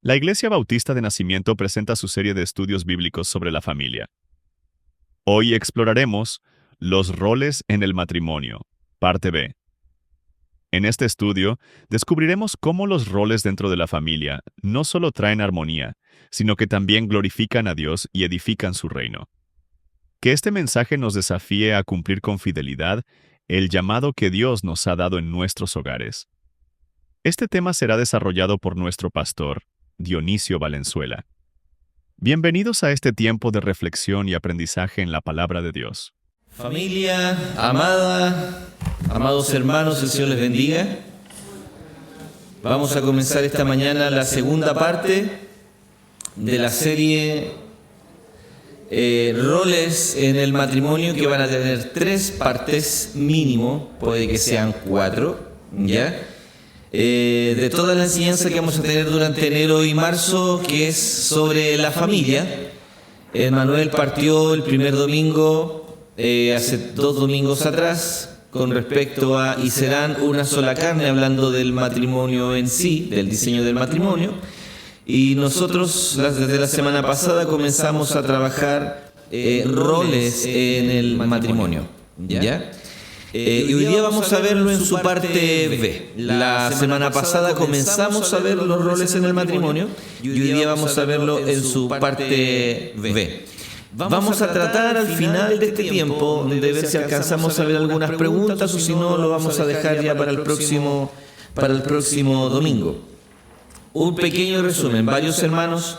La Iglesia Bautista de Nacimiento presenta su serie de estudios bíblicos sobre la familia. Hoy exploraremos los roles en el matrimonio, parte B. En este estudio, descubriremos cómo los roles dentro de la familia no solo traen armonía, sino que también glorifican a Dios y edifican su reino. Que este mensaje nos desafíe a cumplir con fidelidad el llamado que Dios nos ha dado en nuestros hogares. Este tema será desarrollado por nuestro pastor, Dionisio Valenzuela. Bienvenidos a este tiempo de reflexión y aprendizaje en la palabra de Dios. Familia amada, amados hermanos, el Señor les bendiga. Vamos a comenzar esta mañana la segunda parte de la serie roles en el matrimonio, que van a tener 3 partes mínimo, puede que sean 4, ¿ya? De toda la enseñanza que vamos a tener durante enero y marzo, que es sobre la familia. Manuel partió el primer domingo, hace 2 domingos atrás, con respecto a y serán una sola carne, hablando del matrimonio en sí, del diseño del matrimonio. Y nosotros desde la semana pasada comenzamos a trabajar roles en el matrimonio, ¿ya? Y hoy día vamos a verlo en su parte B. La semana pasada comenzamos a ver los roles en el matrimonio y hoy día vamos a verlo en su parte B. Vamos a tratar al final de este tiempo de ver si alcanzamos a ver algunas preguntas, o si no, lo vamos a dejar ya para el próximo domingo. Un pequeño resumen. Varios hermanos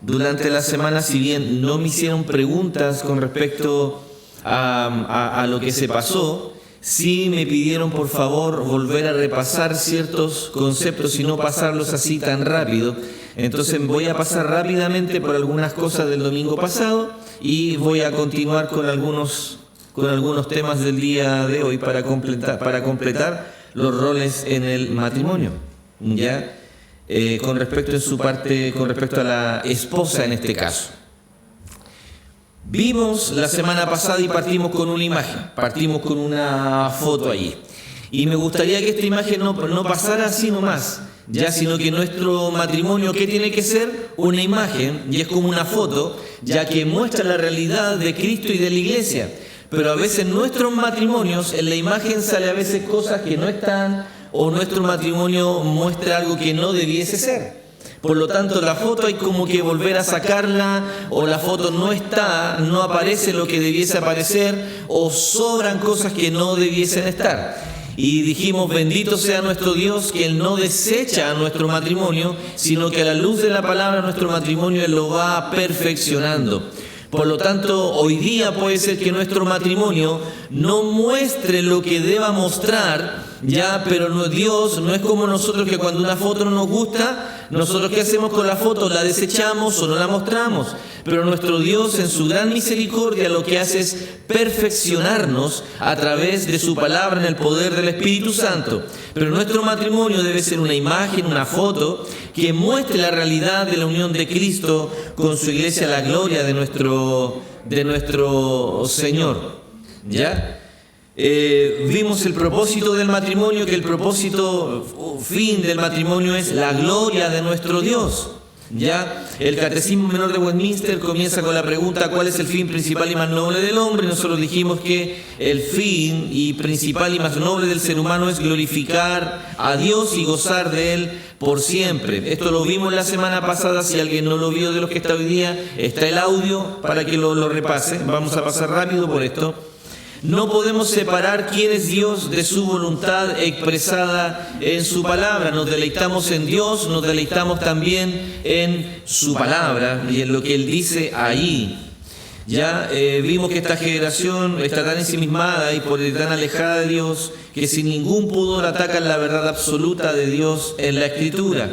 durante la semana, si bien no me hicieron preguntas con respecto a lo que se pasó, sí me pidieron por favor volver a repasar ciertos conceptos y no pasarlos así tan rápido. Entonces voy a pasar rápidamente por algunas cosas del domingo pasado y voy a continuar con algunos temas del día de hoy para completar los roles en el matrimonio, ¿ya? Con respecto a la esposa en este caso. Vimos la semana pasada y partimos con una imagen, partimos con una foto allí. Y me gustaría que esta imagen no pasara así nomás, ya, sino que nuestro matrimonio, ¿qué tiene que ser? Una imagen, y es como una foto, ya que muestra la realidad de Cristo y de la iglesia. Pero a veces nuestros matrimonios, en la imagen sale a veces cosas que no están, o nuestro matrimonio muestra algo que no debiese ser. Por lo tanto, la foto hay como que volver a sacarla, o la foto no aparece lo que debiese aparecer, o sobran cosas que no debiesen estar. Y dijimos, bendito sea nuestro Dios, que Él no desecha a nuestro matrimonio, sino que a la luz de la palabra nuestro matrimonio Él lo va perfeccionando. Por lo tanto, hoy día puede ser que nuestro matrimonio no muestre lo que deba mostrar, ya, pero Dios no es como nosotros, que cuando una foto no nos gusta, nosotros ¿qué hacemos con la foto? La desechamos o no la mostramos. Pero nuestro Dios, en su gran misericordia, lo que hace es perfeccionarnos a través de su palabra en el poder del Espíritu Santo. Pero nuestro matrimonio debe ser una imagen, una foto que muestre la realidad de la unión de Cristo con su iglesia, la gloria de nuestro Señor, ¿ya? Vimos el propósito del matrimonio, que el propósito fin del matrimonio es la gloria de nuestro Dios, ¿ya? El Catecismo Menor de Westminster comienza con la pregunta: ¿cuál es el fin principal y más noble del hombre? Y nosotros dijimos que el fin y principal y más noble del ser humano es glorificar a Dios y gozar de Él por siempre. Esto lo vimos la semana pasada. Si alguien no lo vio de los que está hoy día, está el audio para que lo repase. Vamos a pasar rápido por esto. No podemos separar quién es Dios de su voluntad expresada en su palabra. Nos deleitamos en Dios, nos deleitamos también en su palabra y en lo que Él dice ahí. Ya vimos que esta generación está tan ensimismada y tan alejada de Dios, que sin ningún pudor atacan la verdad absoluta de Dios en la Escritura.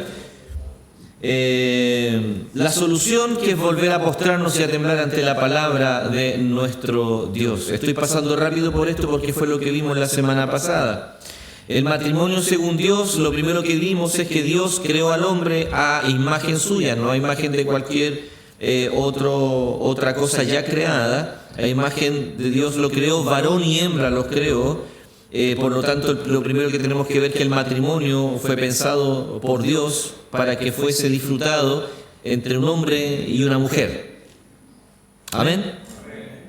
La solución, que es volver a postrarnos y a temblar ante la palabra de nuestro Dios. Estoy pasando rápido por esto porque fue lo que vimos la semana pasada. El matrimonio según Dios, lo primero que vimos es que Dios creó al hombre a imagen suya, no a imagen de cualquier otra cosa ya creada. A imagen de Dios lo creó, varón y hembra los creó. Por lo tanto, lo primero que tenemos que ver es que el matrimonio fue pensado por Dios para que fuese disfrutado entre un hombre y una mujer. Amén.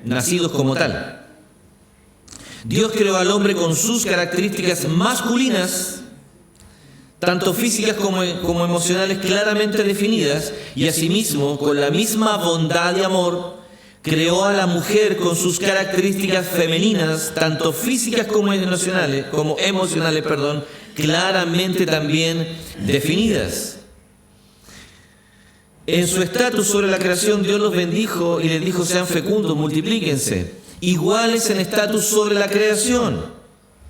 Nacidos como tal. Dios creó al hombre con sus características masculinas, tanto físicas como emocionales, claramente definidas, y asimismo, con la misma bondad y amor, creó a la mujer con sus características femeninas, tanto físicas como emocionales, claramente también definidas. En su estatus sobre la creación, Dios los bendijo y les dijo: sean fecundos, multiplíquense, iguales en estatus sobre la creación.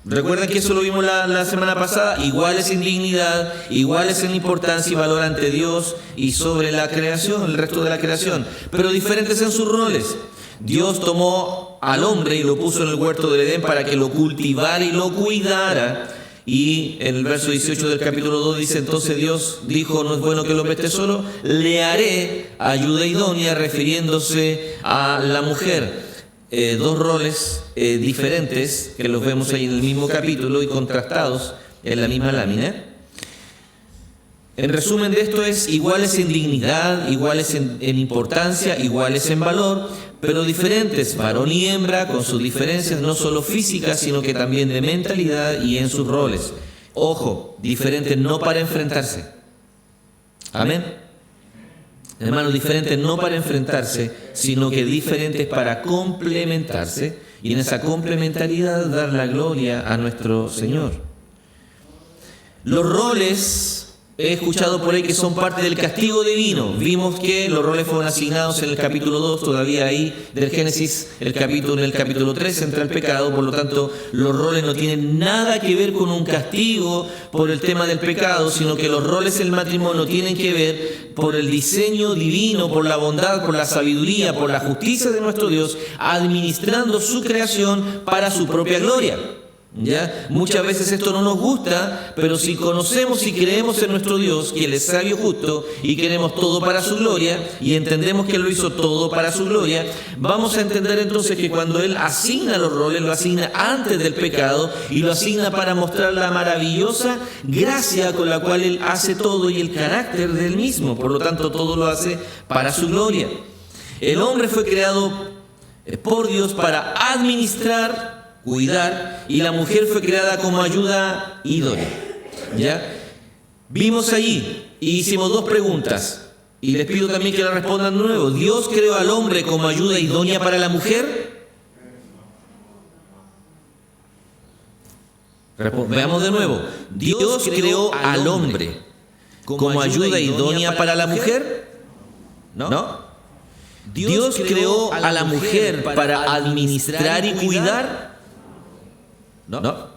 Recuerden que eso lo vimos la semana pasada: iguales en dignidad, iguales en importancia y valor ante Dios y sobre la creación, el resto de la creación, pero diferentes en sus roles. Dios tomó al hombre y lo puso en el huerto del Edén para que lo cultivara y lo cuidara. Y en el verso 18 del capítulo 2 dice: entonces Dios dijo: no es bueno que el hombre esté solo, le haré ayuda idónea, refiriéndose a la mujer. Dos roles diferentes que los vemos ahí en el mismo capítulo y contrastados en la misma lámina. En resumen de esto es: iguales en dignidad, iguales en importancia, iguales en valor, pero diferentes, varón y hembra, con sus diferencias no solo físicas, sino que también de mentalidad y en sus roles. Ojo, diferentes no para enfrentarse. Amén. Hermanos, diferentes no para enfrentarse, sino que diferentes para complementarse, y en esa complementariedad dar la gloria a nuestro Señor. Los roles, he escuchado por ahí que son parte del castigo divino. Vimos que los roles fueron asignados en el capítulo 2, todavía ahí del Génesis, en el capítulo 3 entra el pecado. Por lo tanto, los roles no tienen nada que ver con un castigo por el tema del pecado, sino que los roles del matrimonio tienen que ver por el diseño divino, por la bondad, por la sabiduría, por la justicia de nuestro Dios, administrando su creación para su propia gloria. ¿Ya? Muchas veces esto no nos gusta, pero si conocemos y creemos en nuestro Dios, que Él es sabio y justo, y queremos todo para su gloria, y entendemos que Él lo hizo todo para su gloria, vamos a entender entonces que cuando Él asigna los roles, lo asigna antes del pecado, y lo asigna para mostrar la maravillosa gracia con la cual Él hace todo y el carácter del mismo. Por lo tanto, todo lo hace para su gloria. El hombre fue creado por Dios para administrar, cuidar, y la mujer fue creada como ayuda idónea. ¿Ya? Vimos allí y hicimos dos preguntas, y les pido también que la respondan de nuevo. ¿Dios creó al hombre como ayuda idónea para la mujer? Veamos de nuevo. ¿Dios creó al hombre como ayuda idónea para la mujer? ¿No? ¿Dios creó a la mujer para administrar y cuidar? No.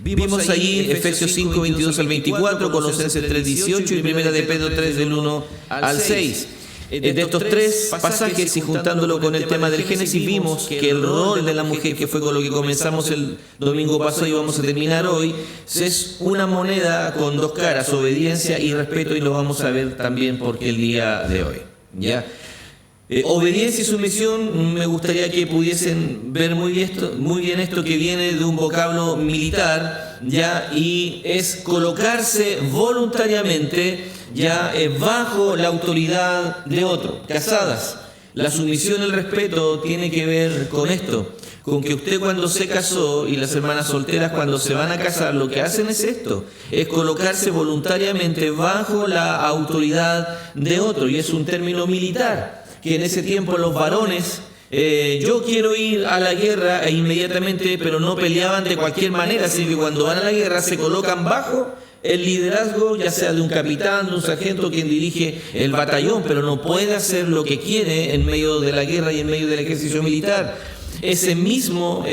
Vimos allí Efesios 5, 22 al 24, Colosenses 3, 18 y 1 de Pedro 3, del 1 al 6. De estos tres pasajes, y juntándolo con el tema del Génesis, vimos que el rol de la mujer, que fue con lo que comenzamos el domingo pasado y vamos a terminar hoy, es una moneda con dos caras: obediencia y respeto, y lo vamos a ver también porque el día de hoy. ¿Ya? Obediencia y sumisión, me gustaría que pudiesen ver muy bien esto que viene de un vocablo militar, ¿ya? Y es colocarse voluntariamente, ¿ya? Bajo la autoridad de otro. Casadas, la sumisión y el respeto tiene que ver con esto, con que usted cuando se casó y las hermanas solteras cuando se van a casar, lo que hacen es esto: es colocarse voluntariamente bajo la autoridad de otro, y es un término militar, que en ese tiempo los varones, yo quiero ir a la guerra, e inmediatamente, pero no peleaban de cualquier manera, así que cuando van a la guerra se colocan bajo el liderazgo, ya sea de un capitán, de un sargento, quien dirige el batallón, pero no puede hacer lo que quiere en medio de la guerra y en medio del ejercicio militar. Ese mismo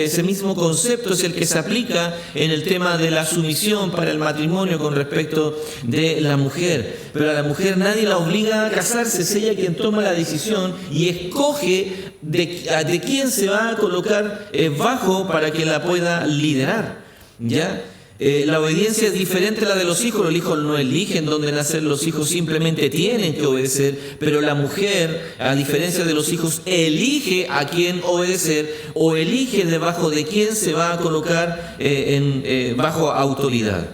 concepto es el que se aplica en el tema de la sumisión para el matrimonio con respecto de la mujer. Pero a la mujer nadie la obliga a casarse, es ella quien toma la decisión y escoge de quién se va a colocar bajo para que la pueda liderar. ¿Ya? La obediencia es diferente a la de los hijos. Los hijos no eligen dónde nacer, los hijos simplemente tienen que obedecer, pero la mujer, a diferencia de los hijos, elige a quién obedecer o elige debajo de quién se va a colocar bajo autoridad.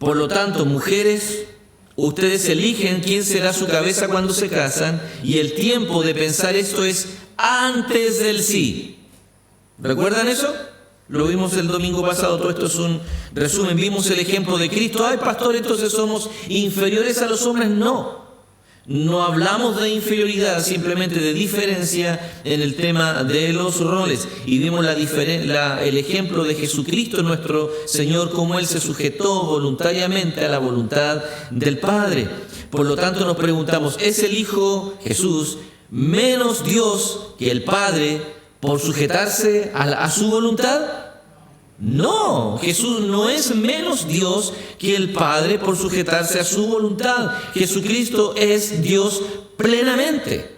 Por lo tanto, mujeres, ustedes eligen quién será su cabeza cuando se casan, y el tiempo de pensar esto es antes del sí. ¿Recuerdan eso? Lo vimos el domingo pasado. Todo esto es un resumen. Vimos el ejemplo de Cristo. Ay, pastor, entonces somos inferiores a los hombres. No hablamos de inferioridad, simplemente de diferencia en el tema de los roles. Y vimos el ejemplo de Jesucristo, nuestro Señor, cómo Él se sujetó voluntariamente a la voluntad del Padre. Por lo tanto, nos preguntamos, ¿es el Hijo Jesús menos Dios que el Padre por sujetarse a su voluntad? No, Jesús no es menos Dios que el Padre por sujetarse a su voluntad. Jesucristo es Dios plenamente.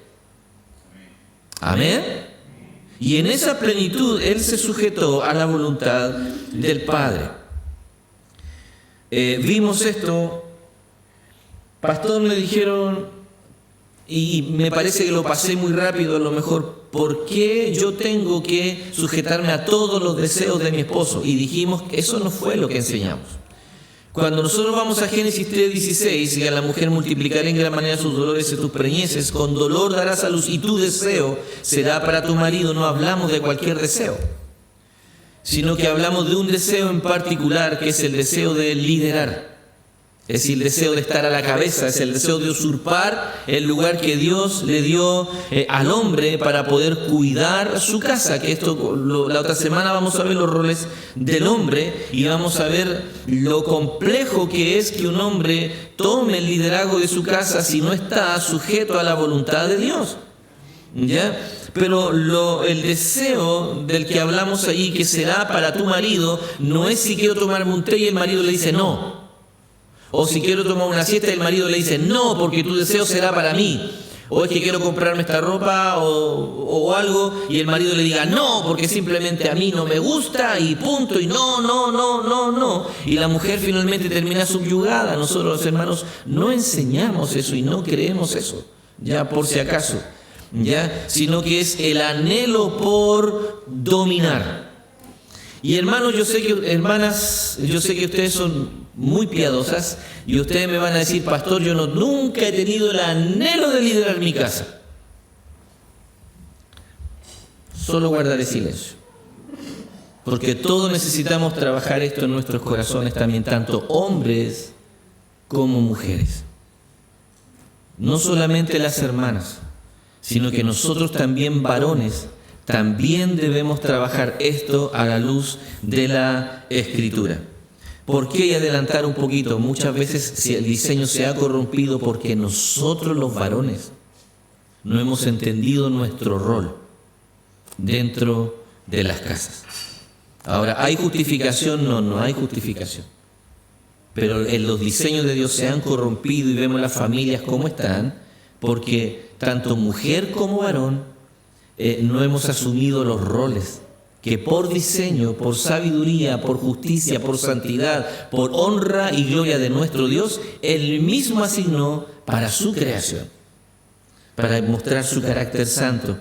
Amén. Y en esa plenitud Él se sujetó a la voluntad del Padre. Vimos esto. Pastor, me dijeron, y me parece que lo pasé muy rápido a lo mejor, ¿por qué yo tengo que sujetarme a todos los deseos de mi esposo? Y dijimos que eso no fue lo que enseñamos. Cuando nosotros vamos a Génesis 3:16, y a la mujer multiplicaré en gran manera sus dolores y tus preñeces, con dolor darás a luz y tu deseo será para tu marido. No hablamos de cualquier deseo, sino que hablamos de un deseo en particular, que es el deseo de liderar. Es decir, el deseo de estar a la cabeza, es el deseo de usurpar el lugar que Dios le dio al hombre para poder cuidar su casa. Que esto, la otra semana vamos a ver los roles del hombre y vamos a ver lo complejo que es que un hombre tome el liderazgo de su casa si no está sujeto a la voluntad de Dios. ¿Ya? Pero el deseo del que hablamos allí, que será para tu marido, no es si quiero tomarme un té y el marido le dice no. O si quiero tomar una siesta y el marido le dice no, porque tu deseo será para mí. O es que quiero comprarme esta ropa o algo y el marido le diga no, porque simplemente a mí no me gusta y punto, y no. Y la mujer finalmente termina subyugada. Nosotros, los hermanos, no enseñamos eso y no creemos eso, ya por si acaso, ya, sino que es el anhelo por dominar. Y hermanos, hermanas, yo sé que ustedes son muy piadosas y ustedes me van a decir, pastor, yo nunca he tenido el anhelo de liderar mi casa. Solo guardaré silencio, porque todos necesitamos trabajar esto en nuestros corazones también, tanto hombres como mujeres. No solamente las hermanas, sino que nosotros también, varones, también debemos trabajar esto a la luz de la Escritura. ¿Por qué adelantar un poquito? Muchas veces si el diseño se ha corrompido porque nosotros los varones no hemos entendido nuestro rol dentro de las casas. Ahora, ¿hay justificación? No hay justificación. Pero los diseños de Dios se han corrompido y vemos las familias como están, porque tanto mujer como varón no hemos asumido los roles que por diseño, por sabiduría, por justicia, por santidad, por honra y gloria de nuestro Dios, Él mismo asignó para su creación, para mostrar su carácter santo.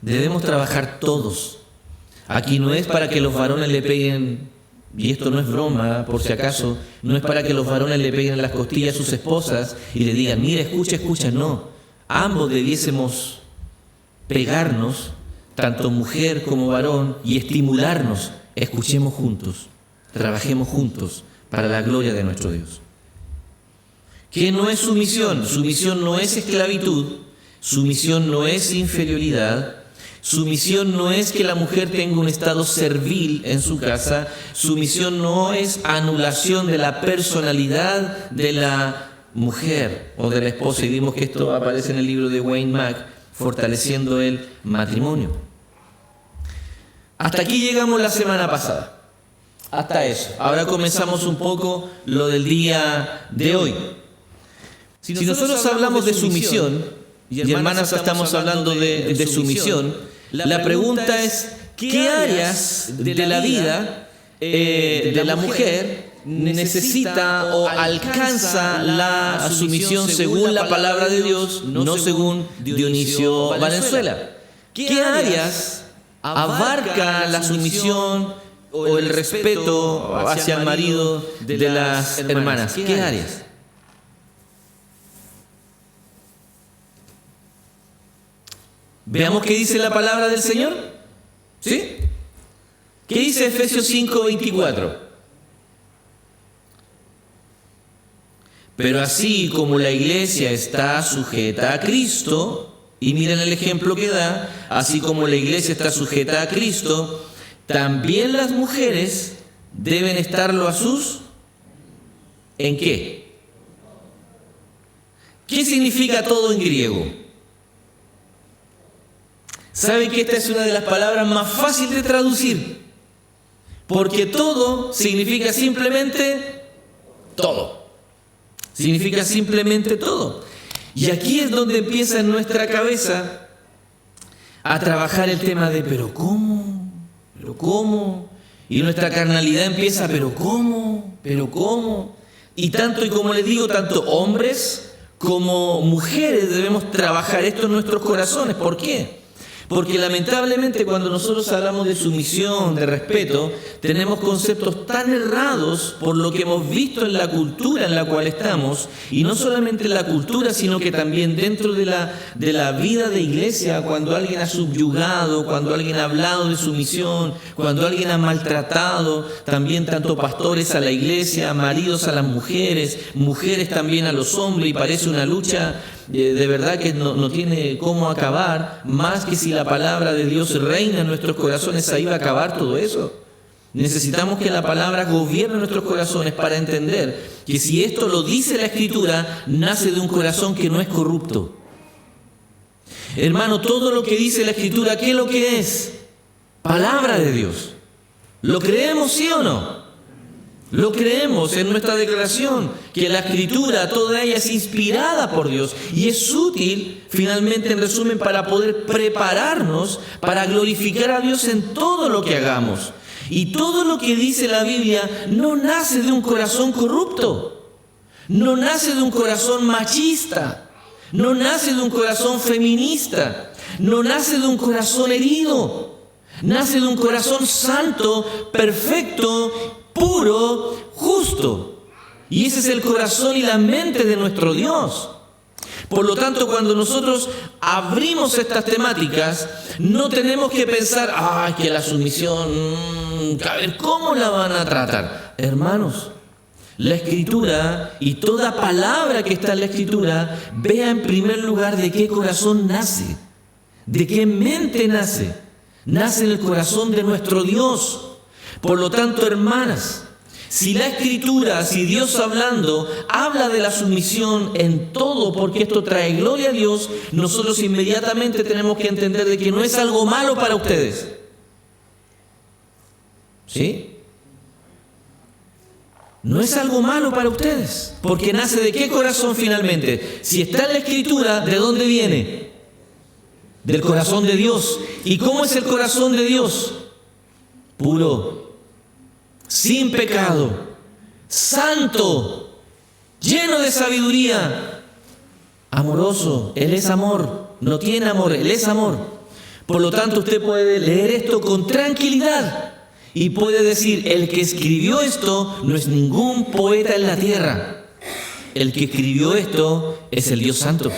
Debemos trabajar todos. Aquí no es para que los varones le peguen, y esto no es broma, por si acaso, no es para que los varones le peguen en las costillas a sus esposas y le digan, mira, escucha, no. Ambos debiésemos pegarnos, tanto mujer como varón, y estimularnos. Escuchemos juntos, trabajemos juntos para la gloria de nuestro Dios. ¿Qué no es sumisión? Sumisión no es esclavitud, sumisión no es inferioridad, sumisión no es que la mujer tenga un estado servil en su casa, sumisión no es anulación de la personalidad de la mujer o de la esposa, y vimos que esto aparece en el libro de Wayne Mack, fortaleciendo el matrimonio. Hasta aquí llegamos la semana pasada, hasta eso. Ahora comenzamos un poco lo del día de hoy. Si nosotros hablamos de sumisión, y hermanas estamos hablando de sumisión, la pregunta es, ¿qué áreas de la vida de la mujer necesita o alcanza la sumisión según la palabra de Dios, no según Dionisio Valenzuela. ¿Qué áreas abarca la sumisión o el respeto hacia el marido de las hermanas? ¿Qué áreas? Veamos qué dice la palabra del Señor. ¿Sí? ¿Qué dice Efesios 5:24? Pero así como la iglesia está sujeta a Cristo, y miren el ejemplo que da, así como la iglesia está sujeta a Cristo, también las mujeres deben estarlo a sus... ¿En qué? ¿Qué significa todo en griego? ¿Saben que esta es una de las palabras más fáciles de traducir? Porque todo significa simplemente todo. Significa simplemente todo. Y aquí es donde empieza en nuestra cabeza a trabajar el tema de ¿pero cómo? ¿Pero cómo? Y nuestra carnalidad empieza ¿pero cómo? ¿Pero cómo? Y tanto, y como les digo, tanto hombres como mujeres debemos trabajar esto en nuestros corazones. ¿Por qué? Porque lamentablemente cuando nosotros hablamos de sumisión, de respeto, tenemos conceptos tan errados por lo que hemos visto en la cultura en la cual estamos, y no solamente en la cultura, sino que también dentro de la vida de iglesia, cuando alguien ha subyugado, cuando alguien ha hablado de sumisión, cuando alguien ha maltratado, también tanto pastores a la iglesia, maridos a las mujeres, mujeres también a los hombres, y parece una lucha de verdad que no tiene cómo acabar, más que si la palabra de Dios reina en nuestros corazones, ahí va a acabar todo eso. Necesitamos que la palabra gobierne nuestros corazones para entender que si esto lo dice la Escritura, nace de un corazón que no es corrupto. Hermano, todo lo que dice la Escritura, ¿qué es lo que es? Palabra de Dios. ¿Lo creemos, sí o no? Lo creemos en nuestra declaración, que la Escritura, toda ella es inspirada por Dios y es útil, finalmente, en resumen, para poder prepararnos para glorificar a Dios en todo lo que hagamos. Y todo lo que dice la Biblia no nace de un corazón corrupto, no nace de un corazón machista, no nace de un corazón feminista, no nace de un corazón herido, nace de un corazón santo, perfecto, puro, justo. Y ese es el corazón y la mente de nuestro Dios. Por lo tanto, cuando nosotros abrimos estas temáticas, no tenemos que pensar, que la sumisión, a ver, ¿cómo la van a tratar? Hermanos, la Escritura y toda palabra que está en la Escritura, vea en primer lugar de qué corazón nace, de qué mente nace. Nace en el corazón de nuestro Dios. Por lo tanto, hermanas, si la Escritura, si Dios hablando, habla de la sumisión en todo, porque esto trae gloria a Dios, nosotros inmediatamente tenemos que entender de que no es algo malo para ustedes. ¿Sí? No es algo malo para ustedes, porque nace de qué corazón finalmente. Si está en la Escritura, ¿de dónde viene? Del corazón de Dios. ¿Y cómo es el corazón de Dios? Puro, sin pecado, santo, lleno de sabiduría, amoroso. Él es amor, no tiene amor, Él es amor. Por lo tanto, usted puede leer esto con tranquilidad y puede decir, el que escribió esto no es ningún poeta en la tierra. El que escribió esto es el Dios Santo.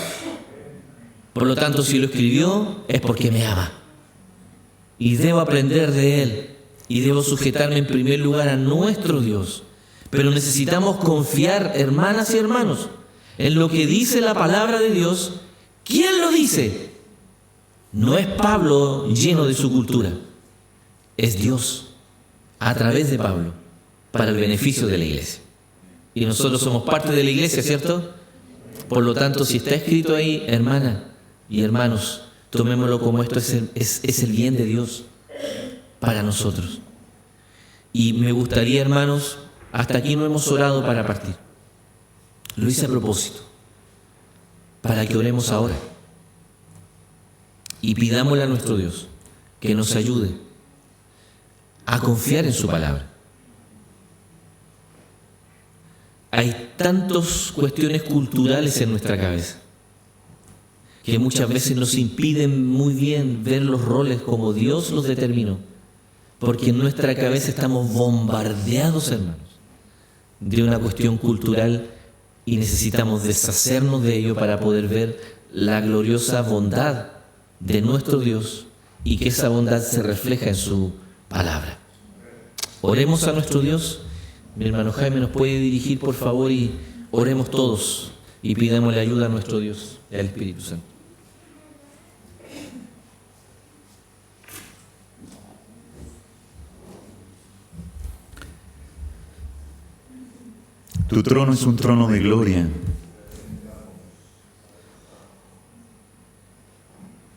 Por lo tanto, si lo escribió es porque me ama. Y debo aprender de Él. Y debo sujetarme en primer lugar a nuestro Dios. Pero necesitamos confiar, hermanas y hermanos, en lo que dice la palabra de Dios. ¿Quién lo dice? No es Pablo lleno de su cultura. Es Dios, a través de Pablo, para el beneficio de la iglesia. Y nosotros somos parte de la iglesia, ¿cierto? Por lo tanto, si está escrito ahí, hermana y hermanos, tomémoslo como esto es el bien de Dios para nosotros. Y me gustaría, hermanos, hasta aquí no hemos orado para partir. Lo hice a propósito, para que oremos ahora. Y pidámosle a nuestro Dios que nos ayude a confiar en su palabra, hay tantas cuestiones culturales en nuestra cabeza que muchas veces nos impiden muy bien ver los roles como Dios los determinó, porque en nuestra cabeza estamos bombardeados, hermanos, de una cuestión cultural y necesitamos deshacernos de ello para poder ver la gloriosa bondad de nuestro Dios y que esa bondad se refleja en su palabra. Oremos a nuestro Dios. Mi hermano Jaime nos puede dirigir, por favor, y oremos todos y pidámosle ayuda a nuestro Dios y al Espíritu Santo. Tu trono es un trono de gloria.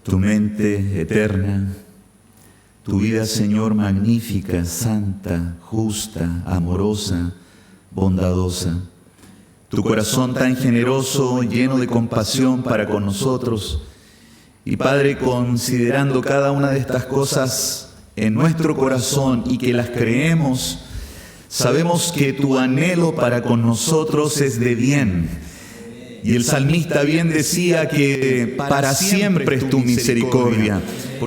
Tu mente eterna, tu vida, Señor, magnífica, santa, justa, amorosa, bondadosa. Tu corazón tan generoso, lleno de compasión para con nosotros. Y Padre, considerando cada una de estas cosas en nuestro corazón y que las creemos, sabemos que tu anhelo para con nosotros es de bien. Y el salmista bien decía que para siempre es tu misericordia,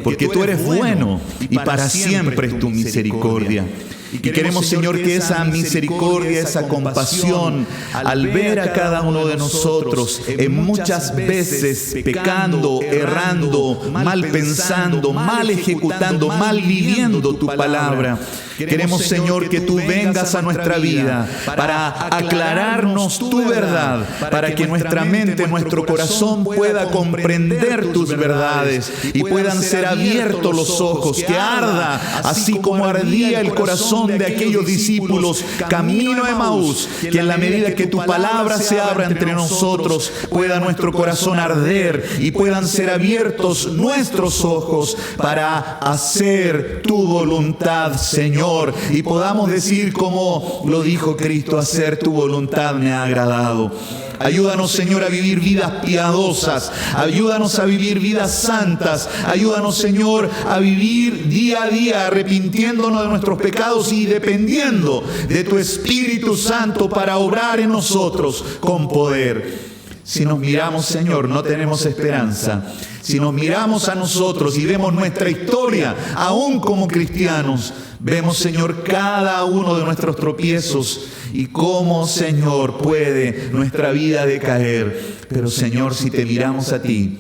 porque tú eres bueno y para siempre es tu misericordia. Y queremos, Señor, que esa misericordia, esa compasión, al ver a cada uno de nosotros en muchas veces pecando, errando, mal pensando, mal ejecutando, mal viviendo tu palabra, queremos, Señor, que tú vengas a nuestra vida para aclararnos tu verdad, para que nuestra mente, nuestro corazón pueda comprender tus verdades y puedan ser abiertos los ojos, que arda así como ardía el corazón de aquellos discípulos camino a Emaús, que en la medida que tu palabra se abra entre nosotros, pueda nuestro corazón arder y puedan ser abiertos nuestros ojos para hacer tu voluntad, Señor, y podamos decir como lo dijo Cristo: hacer tu voluntad me ha agradado. Ayúdanos, Señor, a vivir vidas piadosas. Ayúdanos a vivir vidas santas. Ayúdanos, Señor, a vivir día a día arrepintiéndonos de nuestros pecados y dependiendo de tu Espíritu Santo para obrar en nosotros con poder. Si nos miramos, Señor, no tenemos esperanza. Si nos miramos a nosotros y vemos nuestra historia, aún como cristianos, vemos, Señor, cada uno de nuestros tropiezos y cómo, Señor, puede nuestra vida decaer. Pero, Señor, si te miramos a ti,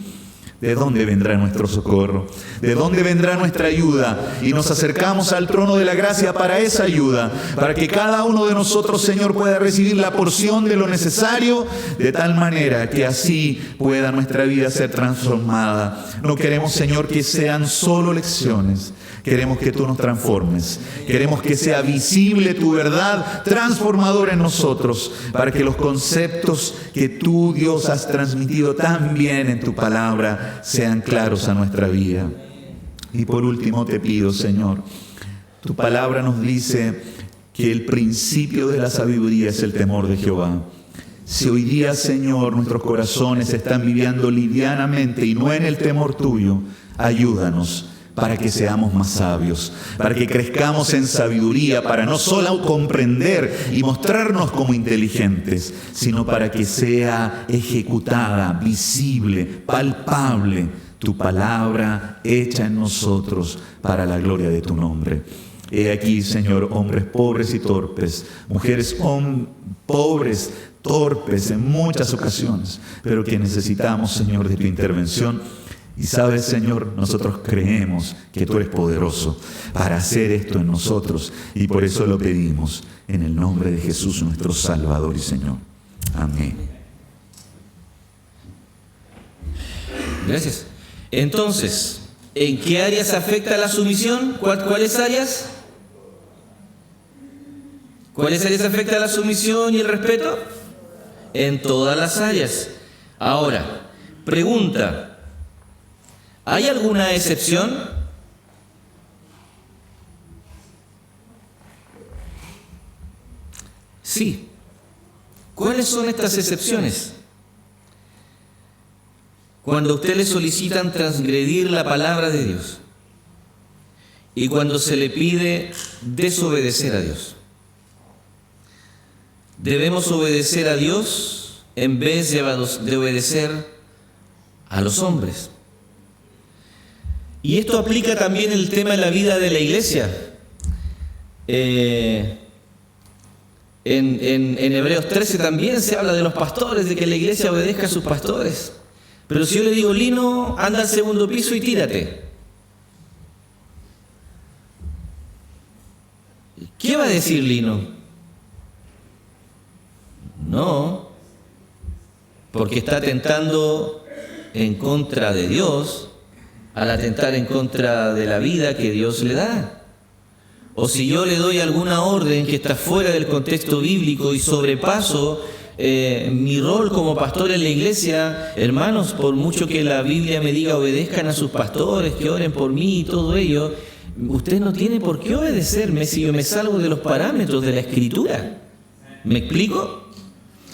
¿de dónde vendrá nuestro socorro? ¿De dónde vendrá nuestra ayuda? Y nos acercamos al trono de la gracia para esa ayuda, para que cada uno de nosotros, Señor, pueda recibir la porción de lo necesario, de tal manera que así pueda nuestra vida ser transformada. No queremos, Señor, que sean solo lecciones. Queremos que tú nos transformes. Queremos que sea visible tu verdad transformadora en nosotros, para que los conceptos que tú, Dios, has transmitido tan bien en tu palabra sean claros a nuestra vida. Y por último te pido, Señor, tu palabra nos dice que el principio de la sabiduría es el temor de Jehová. Si hoy día, Señor, nuestros corazones están viviendo livianamente y no en el temor tuyo, ayúdanos para que seamos más sabios, para que crezcamos en sabiduría, para no solo comprender y mostrarnos como inteligentes, sino para que sea ejecutada, visible, palpable, tu palabra hecha en nosotros para la gloria de tu nombre. He aquí, Señor, hombres pobres y torpes, mujeres pobres, torpes en muchas ocasiones, pero que necesitamos, Señor, de tu intervención. Y sabes, Señor, nosotros creemos que tú eres poderoso para hacer esto en nosotros, y por eso lo pedimos en el nombre de Jesús, nuestro Salvador y Señor. Amén. Gracias. Entonces, ¿en qué áreas afecta la sumisión? ¿Cuáles áreas? ¿Cuáles áreas afecta la sumisión y el respeto? En todas las áreas. Ahora, pregunta: ¿hay alguna excepción? Sí. ¿Cuáles son estas excepciones? Cuando a usted le solicitan transgredir la palabra de Dios y cuando se le pide desobedecer a Dios. debemos obedecer a Dios en vez de obedecer a los hombres. Y esto aplica también el tema de la vida de la iglesia. En Hebreos 13 también se habla de los pastores, de que la iglesia obedezca a sus pastores. Pero si yo le digo, Lino, anda al segundo piso y tírate, ¿qué va a decir Lino? No, porque está atentando en contra de Dios al atentar en contra de la vida que Dios le da. O si yo le doy alguna orden que está fuera del contexto bíblico y sobrepaso mi rol como pastor en la iglesia, hermanos, por mucho que la Biblia me diga obedezcan a sus pastores, que oren por mí y todo ello, usted no tiene por qué obedecerme si yo me salgo de los parámetros de la Escritura. ¿Me explico?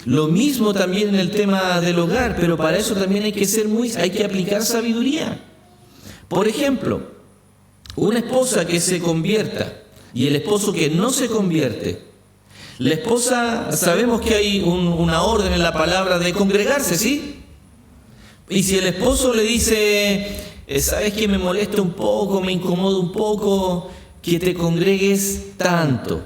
Lo mismo también en el tema del hogar, pero para eso también hay que aplicar sabiduría. Por ejemplo, una esposa que se convierta y el esposo que no se convierte. La esposa, sabemos que hay una orden en la palabra de congregarse, ¿sí? Y si el esposo le dice, ¿sabes que me molesta un poco, me incomoda un poco que te congregues tanto?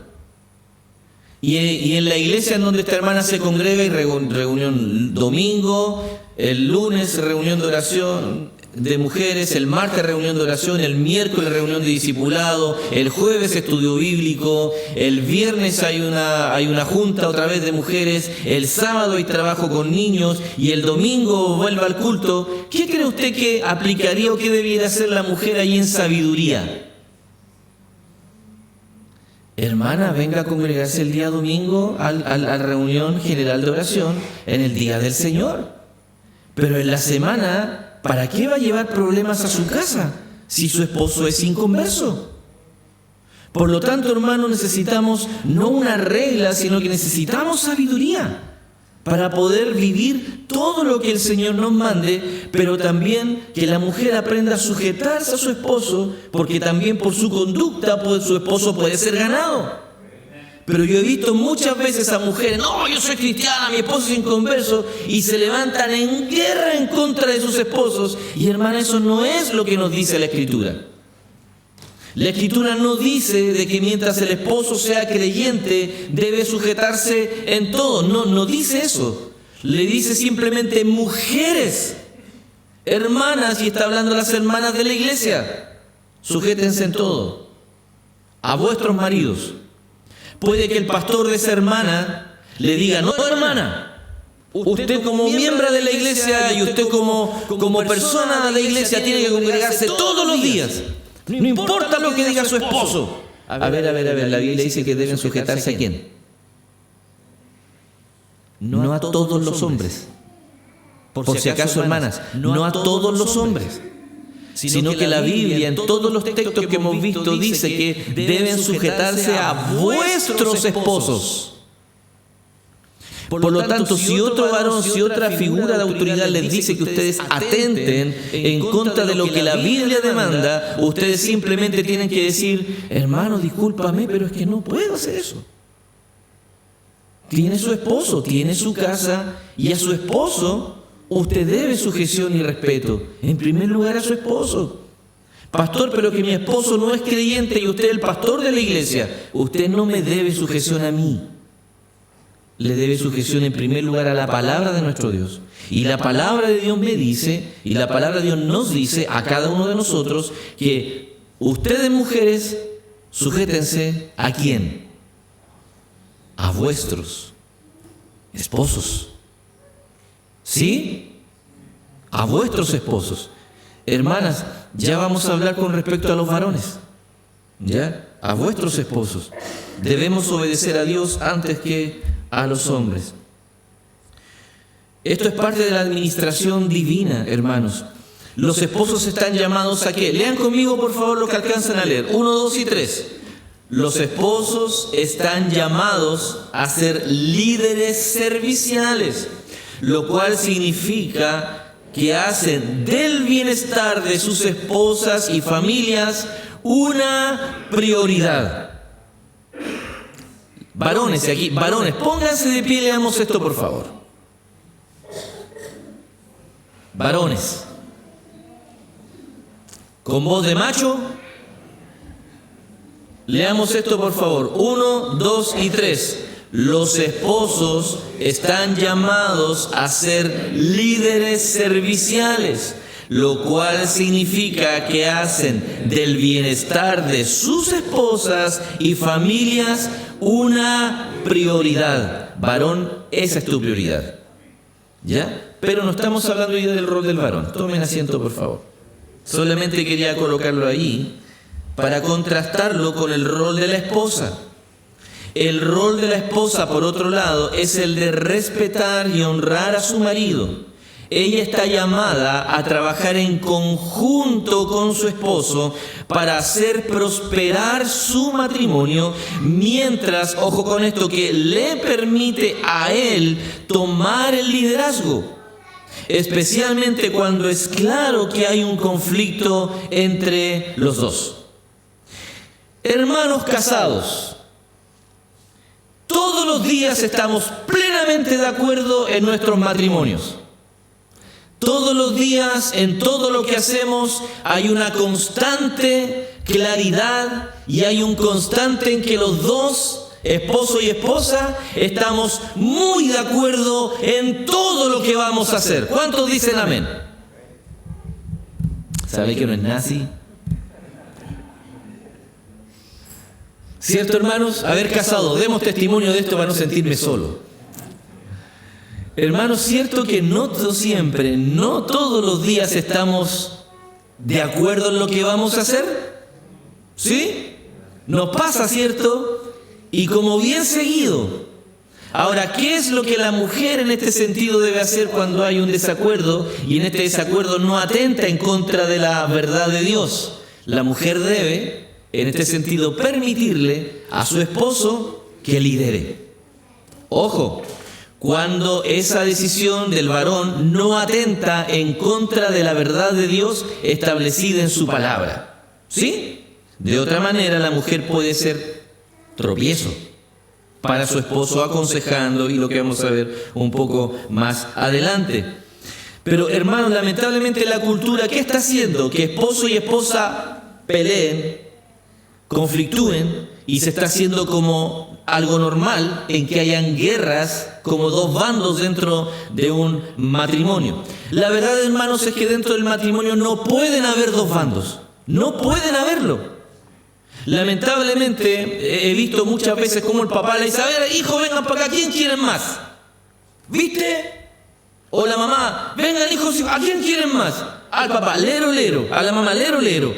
Y en la iglesia en donde esta hermana se congrega hay reunión domingo, el lunes reunión de oración de mujeres, el martes reunión de oración, el miércoles reunión de discipulado, el jueves estudio bíblico, el viernes hay una junta otra vez de mujeres, el sábado hay trabajo con niños y el domingo vuelve al culto. ¿Qué cree usted que aplicaría o qué debiera hacer la mujer ahí en sabiduría? Hermana, venga a congregarse el día domingo a la reunión general de oración en el día del Señor. Pero en la semana, ¿para qué va a llevar problemas a su casa si su esposo es inconverso? Por lo tanto, hermano, necesitamos no una regla, sino que necesitamos sabiduría para poder vivir todo lo que el Señor nos mande, pero también que la mujer aprenda a sujetarse a su esposo, porque también por su conducta su esposo puede ser ganado. Pero yo he visto muchas veces a mujeres, no, yo soy cristiana, mi esposo es inconverso, y se levantan en guerra en contra de sus esposos. Y hermana, eso no es lo que nos dice la Escritura. La Escritura no dice de que mientras el esposo sea creyente debe sujetarse en todo. No dice eso. Le dice simplemente mujeres, hermanas, y está hablando a las hermanas de la iglesia, sujétense en todo a vuestros maridos. Puede que el pastor de esa hermana le diga, no, hermana, usted como miembro de la iglesia y usted como persona de la iglesia tiene que congregarse todos los días. No importa lo que diga su esposo. A ver, la Biblia dice que deben sujetarse ¿a quién? No a todos los hombres. Por si acaso, hermanas, no a todos los hombres, sino que la Biblia en todos los textos que hemos visto dice que deben sujetarse a vuestros esposos. Por lo tanto, si otro varón, si otra figura de autoridad les dice que ustedes atenten en contra de lo que la Biblia demanda, ustedes simplemente tienen que decir, hermano, discúlpame, pero es que no puedo hacer eso. Tiene su esposo, tiene su casa, y a su esposo usted debe sujeción y respeto. En primer lugar a su esposo. Pastor, pero que mi esposo no es creyente y usted es el pastor de la iglesia. Usted no me debe sujeción a mí. Le debe sujeción en primer lugar a la palabra de nuestro Dios. Y la palabra de Dios me dice, y la palabra de Dios nos dice a cada uno de nosotros que ustedes mujeres sujétense ¿a quién? A vuestros esposos. ¿Sí? A vuestros esposos. Hermanas, ya vamos a hablar con respecto a los varones. ¿Ya? A vuestros esposos. Debemos obedecer a Dios antes que a los hombres. Esto es parte de la administración divina, hermanos. Los esposos están llamados ¿a qué? Lean conmigo, por favor, lo que alcanzan a leer. 1, 2 y 3. Los esposos están llamados a ser líderes serviciales, lo cual significa que hacen del bienestar de sus esposas y familias una prioridad. Varones, y aquí, varones, pónganse de pie y leamos esto, por favor. Varones. Con voz de macho, leamos esto, por favor. 1, 2 y 3. Los esposos están llamados a ser líderes serviciales, lo cual significa que hacen del bienestar de sus esposas y familias una prioridad. Varón, esa es tu prioridad. ¿Ya? Pero no estamos hablando hoy del rol del varón. Tomen asiento, por favor. Solamente quería colocarlo ahí para contrastarlo con el rol de la esposa. El rol de la esposa, por otro lado, es el de respetar y honrar a su marido. Ella está llamada a trabajar en conjunto con su esposo para hacer prosperar su matrimonio, mientras, ojo con esto, que le permite a él tomar el liderazgo, especialmente cuando es claro que hay un conflicto entre los dos. Hermanos casados, todos los días estamos plenamente de acuerdo en nuestros matrimonios. Todos los días, en todo lo que hacemos, hay una constante claridad y hay un constante en que los dos, esposo y esposa, estamos muy de acuerdo en todo lo que vamos a hacer. ¿Cuántos dicen amén? ¿Sabe que no es nazi? ¿Cierto, hermanos? Haber casado, demos testimonio de esto para no sentirme solo. Hermanos, cierto que no siempre, no todos los días estamos de acuerdo en lo que vamos a hacer. ¿Sí? Nos pasa, ¿cierto? Y como bien seguido. Ahora, ¿qué es lo que la mujer en este sentido debe hacer cuando hay un desacuerdo y en este desacuerdo no atenta en contra de la verdad de Dios? La mujer debe, en este sentido, permitirle a su esposo que lidere. Ojo, cuando esa decisión del varón no atenta en contra de la verdad de Dios establecida en su palabra. ¿Sí? De otra manera, la mujer puede ser tropiezo para su esposo, aconsejando, y lo que vamos a ver un poco más adelante. Pero, hermanos, lamentablemente la cultura, ¿qué está haciendo? Que esposo y esposa peleen, conflictúen, y se está haciendo como algo normal en que hayan guerras como dos bandos dentro de un matrimonio. La verdad, hermanos, es que dentro del matrimonio no pueden haber dos bandos. No pueden haberlo. Lamentablemente he visto muchas veces como el papá le dice: a ver, hijo, vengan para acá, ¿quién quieren más? ¿Viste? O la mamá: vengan, hijos, ¿a quién quieren más? Al papá, lero, lero. A la mamá, lero, lero.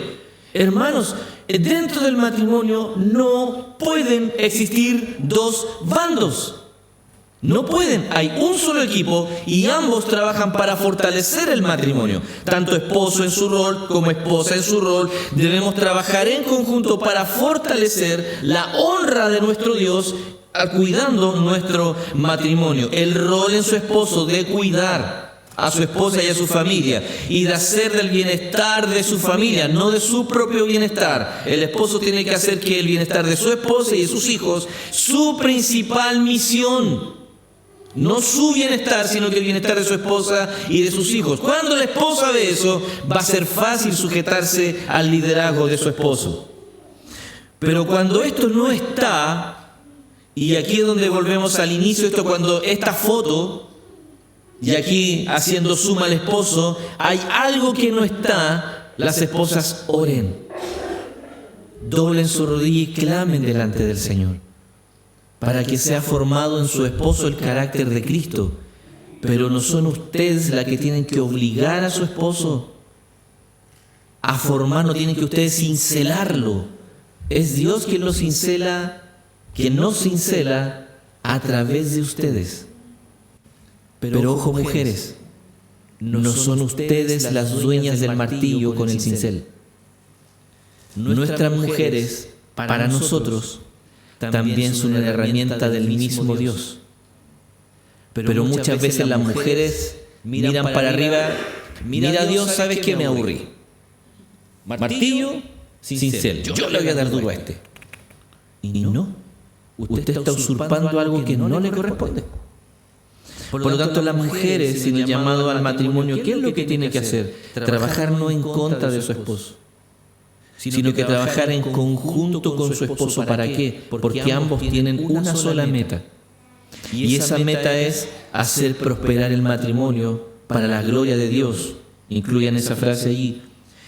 Hermanos, dentro del matrimonio no pueden existir dos bandos. No pueden. Hay un solo equipo y ambos trabajan para fortalecer el matrimonio. Tanto esposo en su rol como esposa en su rol. Debemos trabajar en conjunto para fortalecer la honra de nuestro Dios, cuidando nuestro matrimonio. El rol en su esposo de cuidar a su esposa y a su familia, y de hacer del bienestar de su familia, no de su propio bienestar. El esposo tiene que hacer que el bienestar de su esposa y de sus hijos su principal misión. No su bienestar, sino que el bienestar de su esposa y de sus hijos. Cuando la esposa ve eso, va a ser fácil sujetarse al liderazgo de su esposo. Pero cuando esto no está, y aquí es donde volvemos al inicio, esto cuando esta foto, y aquí haciendo suma al esposo, hay algo que no está, las esposas oren, doblen su rodilla y clamen delante del Señor, para que sea formado en su esposo el carácter de Cristo. Pero no son ustedes las que tienen que obligar a su esposo a formar, no tienen que ustedes cincelarlo. Es Dios quien lo cincela, quien nos cincela a través de ustedes. Pero ojo, mujeres, no son ustedes las dueñas del martillo con el cincel. Nuestras mujeres, para nosotros, también son una herramienta del mismo Dios. Pero muchas veces las mujeres miran para arriba: mira, Dios, ¿sabes qué? Me aburrí. Martillo, cincel. Yo le voy a dar duro a este. Y no. usted está usurpando algo que no le corresponde. Por lo tanto, las mujeres, en el llamado al matrimonio, ¿qué es lo que tiene que hacer? Trabajar no en contra de su esposo, sino que trabajar en conjunto con su esposo. ¿Para qué? Porque ambos tienen una sola meta. Y esa meta es hacer prosperar el matrimonio para la gloria de Dios. Incluyan esa frase allí.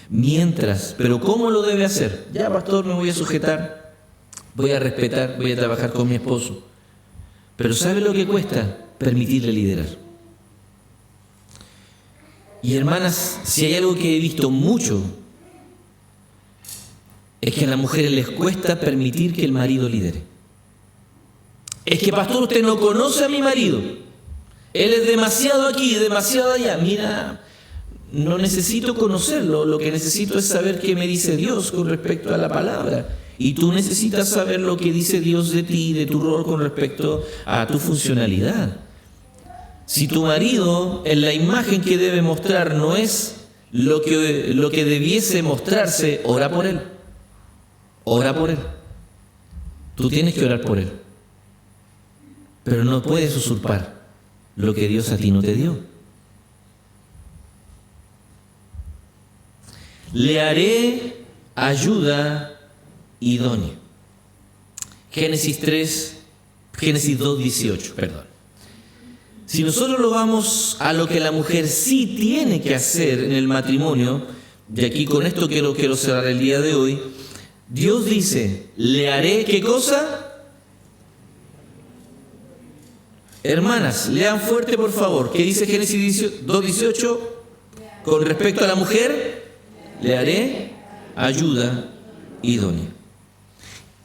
Mientras, pero ¿cómo lo debe hacer? Ya, pastor, me voy a sujetar, voy a respetar, voy a trabajar con mi esposo. Pero ¿sabe lo que cuesta? Permitirle liderar. Y hermanas, si hay algo que he visto mucho, es que a las mujeres les cuesta permitir que el marido lidere. Es que, pastor, usted no conoce a mi marido. Él es demasiado aquí, demasiado allá. Mira, no necesito conocerlo. Lo que necesito es saber qué me dice Dios con respecto a la palabra. Y tú necesitas saber lo que dice Dios de ti, de tu rol con respecto a tu funcionalidad. Si tu marido, en la imagen que debe mostrar, no es lo que debiese mostrarse, ora por él. Ora por él. Tú tienes que orar por él. Pero no puedes usurpar lo que Dios a ti no te dio. Le haré ayuda idónea. Génesis 2:18, perdón. Si nosotros lo vamos a lo que la mujer sí tiene que hacer en el matrimonio, y aquí con esto quiero cerrar el día de hoy, Dios dice, le haré, ¿qué cosa? Hermanas, lean fuerte por favor. ¿Qué dice Génesis 2:18? Con respecto a la mujer, le haré ayuda idónea.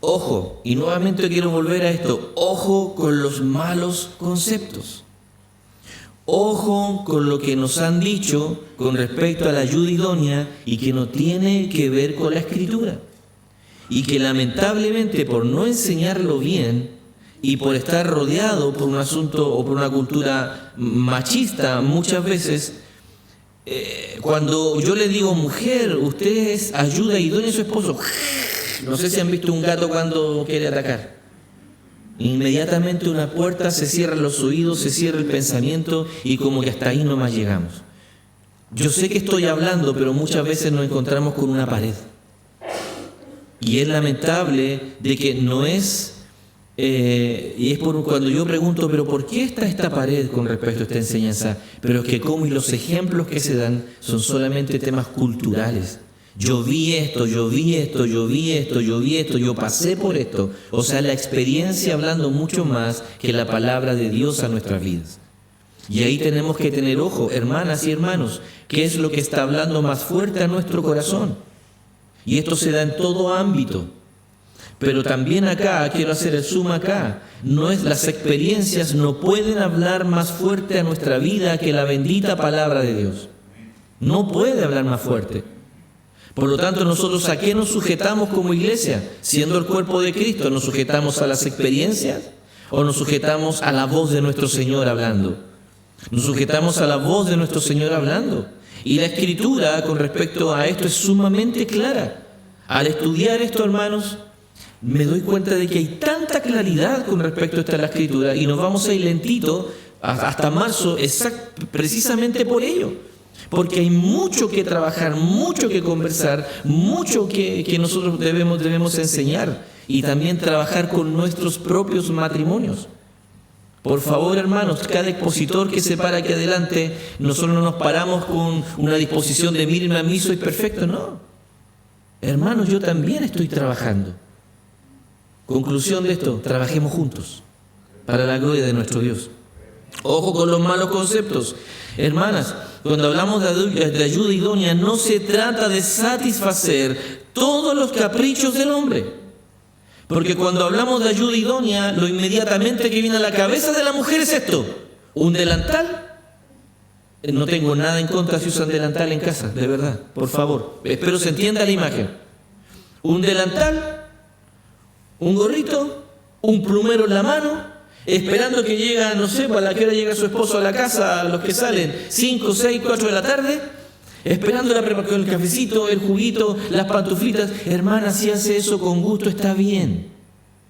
Ojo, y nuevamente quiero volver a esto, ojo con los malos conceptos. Ojo con lo que nos han dicho con respecto a la ayuda idónea y que no tiene que ver con la Escritura. Y que lamentablemente por no enseñarlo bien y por estar rodeado por un asunto o por una cultura machista muchas veces, cuando yo le digo, mujer, usted es ayuda idónea a su esposo, no sé si han visto un gato cuando quiere atacar. Inmediatamente una puerta, se cierran los oídos, se cierra el pensamiento y como que hasta ahí nomás llegamos. Yo sé que estoy hablando, pero muchas veces nos encontramos con una pared. Y es lamentable de que no es, y es por cuando yo pregunto, pero ¿por qué está esta pared con respecto a esta enseñanza? Pero es que como y los ejemplos que se dan son solamente temas culturales. Yo vi esto, yo pasé por esto. O sea, la experiencia hablando mucho más que la palabra de Dios a nuestras vidas. Y ahí tenemos que tener ojo, hermanas y hermanos, qué es lo que está hablando más fuerte a nuestro corazón. Y esto se da en todo ámbito. Pero también acá, quiero hacer el zoom acá, las experiencias no pueden hablar más fuerte a nuestra vida que la bendita palabra de Dios. No puede hablar más fuerte. Por lo tanto, nosotros ¿a qué nos sujetamos como iglesia? Siendo el cuerpo de Cristo, ¿nos sujetamos a las experiencias o nos sujetamos a la voz de nuestro Señor hablando? Nos sujetamos a la voz de nuestro Señor hablando. Y la Escritura con respecto a esto es sumamente clara. Al estudiar esto, hermanos, me doy cuenta de que hay tanta claridad con respecto a esta la Escritura y nos vamos a ir lentito hasta marzo precisamente por ello. Porque hay mucho que trabajar, mucho que conversar, mucho que nosotros debemos enseñar y también trabajar con nuestros propios matrimonios. Por favor, hermanos, cada expositor que se para aquí adelante, nosotros no nos paramos con una disposición de mírenme a mí, soy perfecto, no. Hermanos, yo también estoy trabajando. Conclusión de esto, trabajemos juntos para la gloria de nuestro Dios. Ojo con los malos conceptos. Hermanas, cuando hablamos de ayuda idónea, no se trata de satisfacer todos los caprichos del hombre. Porque cuando hablamos de ayuda idónea, lo inmediatamente que viene a la cabeza de la mujer es esto: un delantal. No tengo nada en contra si usan delantal en casa, de verdad, por favor. Espero se entienda la imagen. Un delantal, un gorrito, un plumero en la mano, esperando que llega, no sé, a la que hora llega su esposo a la casa, los que salen 5, 6, 4 de la tarde, esperando con el cafecito, el juguito, las pantuflitas. Hermana, si hace eso con gusto está bien.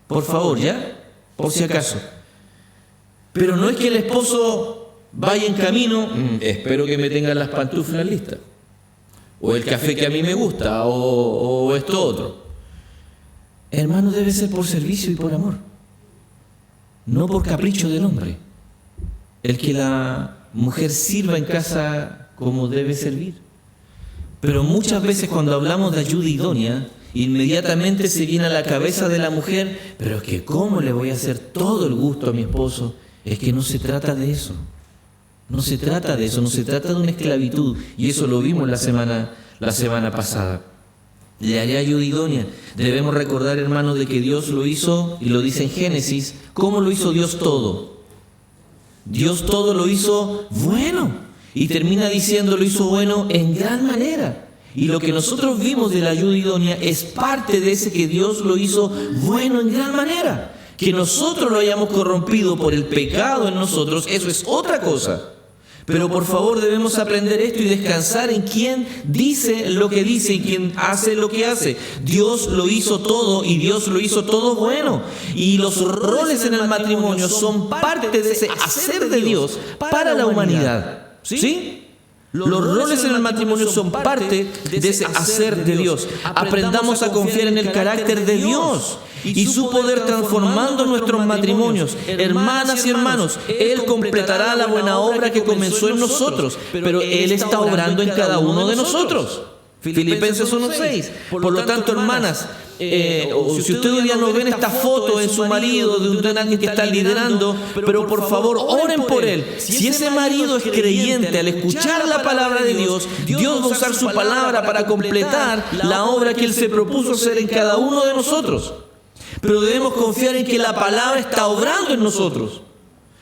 Por favor, ¿ya? por si acaso. Pero no es que el esposo vaya en camino, espero que me tengan las pantuflas listas, o el café que a mí me gusta, o esto otro. Hermano, debe ser por servicio y por amor, no por capricho del hombre. El que la mujer sirva en casa como debe servir. Pero muchas veces cuando hablamos de ayuda idónea, inmediatamente se viene a la cabeza de la mujer, pero es que ¿cómo le voy a hacer todo el gusto a mi esposo? Es que no se trata de eso. No se trata de eso, no se trata de una esclavitud. Y eso lo vimos la semana pasada. Le haré ayuda idónea. Debemos recordar, hermanos, de que Dios lo hizo, y lo dice en Génesis, ¿cómo lo hizo Dios todo? Dios todo lo hizo bueno. Y termina diciendo, lo hizo bueno en gran manera. Y lo que nosotros vimos de la ayuda idónea es parte de ese que Dios lo hizo bueno en gran manera. Que nosotros lo hayamos corrompido por el pecado en nosotros, eso es otra cosa. Pero por favor debemos aprender esto y descansar en quien dice lo que dice y quien hace lo que hace. Dios lo hizo todo y Dios lo hizo todo bueno. Y los roles en el matrimonio son parte de ese hacer de Dios para la humanidad. ¿Sí? Los roles en el matrimonio son parte de ese hacer de Dios. Aprendamos a confiar en el carácter de Dios y su poder transformando nuestros matrimonios. Hermanas y hermanos, Él completará la buena obra que comenzó en nosotros, pero Él está obrando en cada uno de nosotros. Filipenses 1:6. Por lo tanto, hermanas, si usted hoy día no ven esta foto en su marido de alguien que está liderando, pero por favor oren por él. Si ese marido es creyente, al escuchar la palabra de Dios, Dios va a usar su palabra para completar la obra que Él se propuso hacer en cada uno de nosotros. Pero debemos confiar en que la palabra está obrando en nosotros